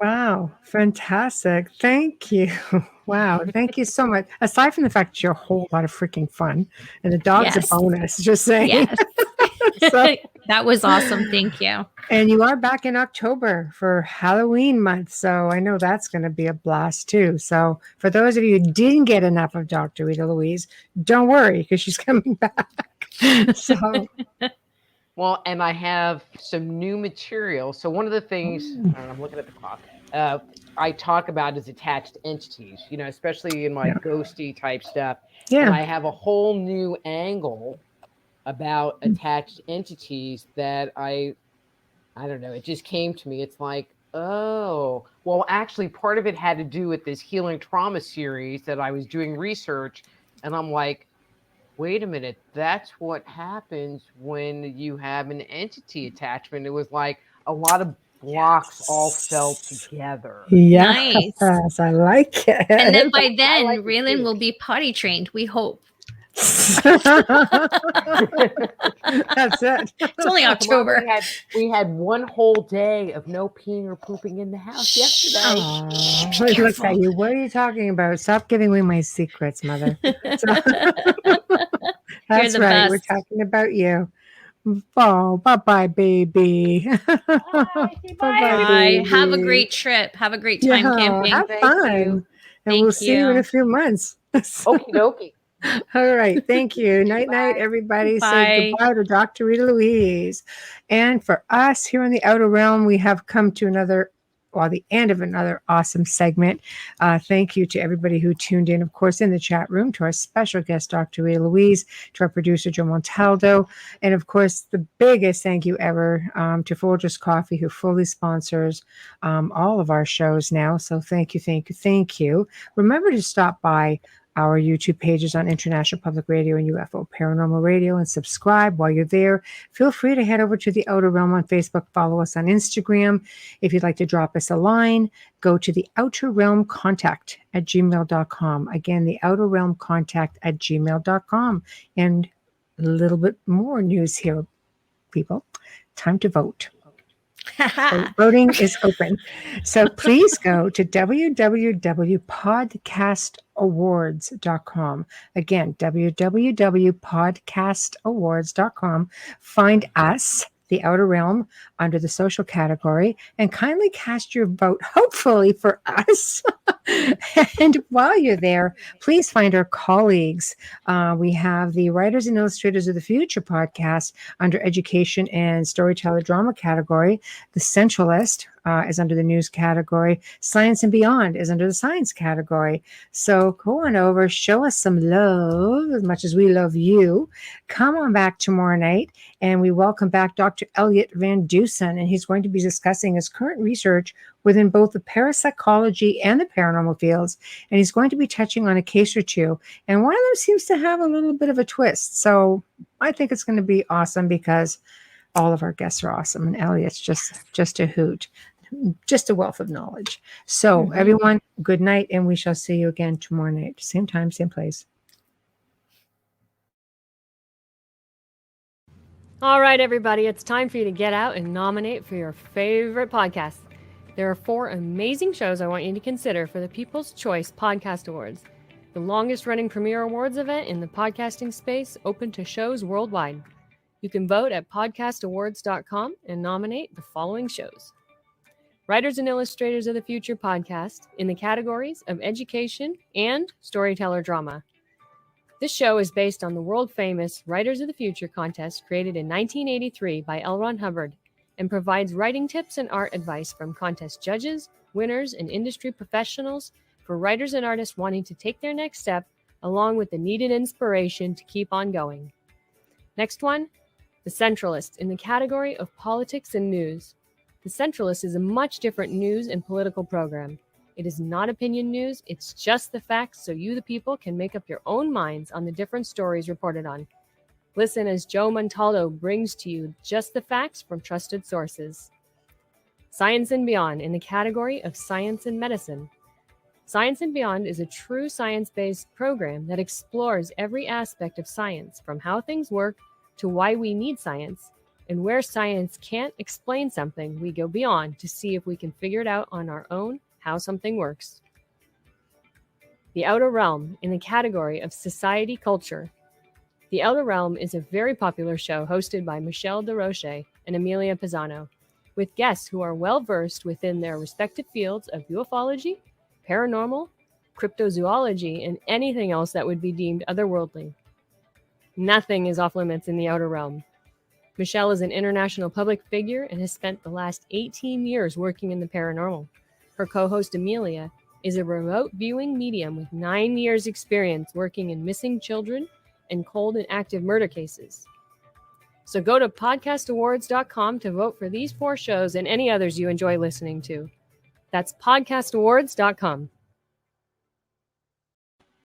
Wow, fantastic. Thank you. Wow, thank you so much. Aside from the fact that you're a whole lot of freaking fun, and the dog's a bonus, just saying. Yes. So, that was awesome. Thank you. And you are back in October for Halloween month, so I know that's going to be a blast too. So for those of you who didn't get enough of Dr. Rita Louise, don't worry, because she's coming back. So well, and I have some new material. So one of the things, I'm looking at the clock, I talk about is attached entities, especially in my ghosty type stuff. Yeah. And I have a whole new angle about attached entities that I don't know, it just came to me. It's like, oh, well, actually part of it had to do with this healing trauma series that I was doing research. And I'm like, wait a minute, that's what happens when you have an entity attachment. It was like a lot of blocks all fell together. Yes, Nice. I like it. And then by then, like it Raylan too. will be potty trained, we hope. That's it. It's only Come on, October. we had one whole day of no peeing or pooping in the house yesterday. Aw, Be look careful. at you. What are you talking about? Stop giving away my secrets, mother. That's the right. We're best. talking about you. Oh, bye-bye, baby. Bye-bye, Bye. Bye. Have a baby. great trip. Have a great Yeah, time camping. have Thank fun. you. And we'll Thank see you in a you. few months. Okie dokie. All right. Thank you. Night, night, Bye. everybody. Bye. Say goodbye to Dr. Rita Louise. And for us here in the Outer Realm, we have come to the end of another awesome segment. Thank you to everybody who tuned in, of course, in the chat room, to our special guest, Dr. Rita Louise, to our producer, Joe Montaldo, and of course, the biggest thank you ever to Folgers Coffee, who fully sponsors all of our shows now. So thank you, thank you, thank you. Remember to stop by our YouTube pages on International Public Radio and UFO Paranormal Radio and subscribe while you're there. Feel free to head over to the Outer Realm on Facebook, follow us on Instagram. If you'd like to drop us a line, go to the Outer Realm Contact at gmail.com. Again, the Outer Realm Contact at gmail.com. And a little bit more news here, people. Time to vote. Voting is open. So please go to www.podcastawards.com. Again, www.podcastawards.com. Find us, the Outer Realm, under the social category, and kindly cast your vote, hopefully for us. And while you're there, please find our colleagues. We have the Writers and Illustrators of the Future podcast under Education and Storyteller Drama category. The Centralist is under the News category. Science and Beyond is under the Science category. So go on over, show us some love as much as we love you. Come on back tomorrow night, and we welcome back Dr. Elliot Van Dusen, and he's going to be discussing his current research within both the parapsychology and the paranormal fields. And he's going to be touching on a case or two. And one of them seems to have a little bit of a twist. So I think it's going to be awesome because all of our guests are awesome. And Elliot's just a hoot, just a wealth of knowledge. So everyone, good night. And we shall see you again tomorrow night. Same time, same place. All right, everybody, it's time for you to get out and nominate for your favorite podcast. There are 4 amazing shows I want you to consider for the People's Choice Podcast Awards, the longest-running premier awards event in the podcasting space, open to shows worldwide. You can vote at podcastawards.com and nominate the following shows. Writers and Illustrators of the Future podcast in the categories of education and storyteller drama. This show is based on the world-famous Writers of the Future contest created in 1983 by L. Ron Hubbard and provides writing tips and art advice from contest judges, winners, and industry professionals for writers and artists wanting to take their next step, along with the needed inspiration to keep on going. Next one, The Centralist in the category of politics and news. The Centralist is a much different news and political program. It is not opinion news, it's just the facts so you, the people, can make up your own minds on the different stories reported on. Listen as Joe Montaldo brings to you just the facts from trusted sources. Science and Beyond in the category of science and medicine. Science and Beyond is a true science-based program that explores every aspect of science, from how things work to why we need science, and where science can't explain something, we go beyond to see if we can figure it out on our own how something works. The Outer Realm in the category of society culture. The Outer Realm is a very popular show hosted by Michelle Desrochers and Amelia Pisano, with guests who are well-versed within their respective fields of ufology, paranormal, cryptozoology, and anything else that would be deemed otherworldly. Nothing is off limits in the Outer Realm. Michelle is an international public figure and has spent the last 18 years working in the paranormal. Her co-host Amelia is a remote viewing medium with 9 years experience working in missing children and cold and active murder cases. So go to podcastawards.com to vote for these 4 shows and any others you enjoy listening to. That's podcastawards.com.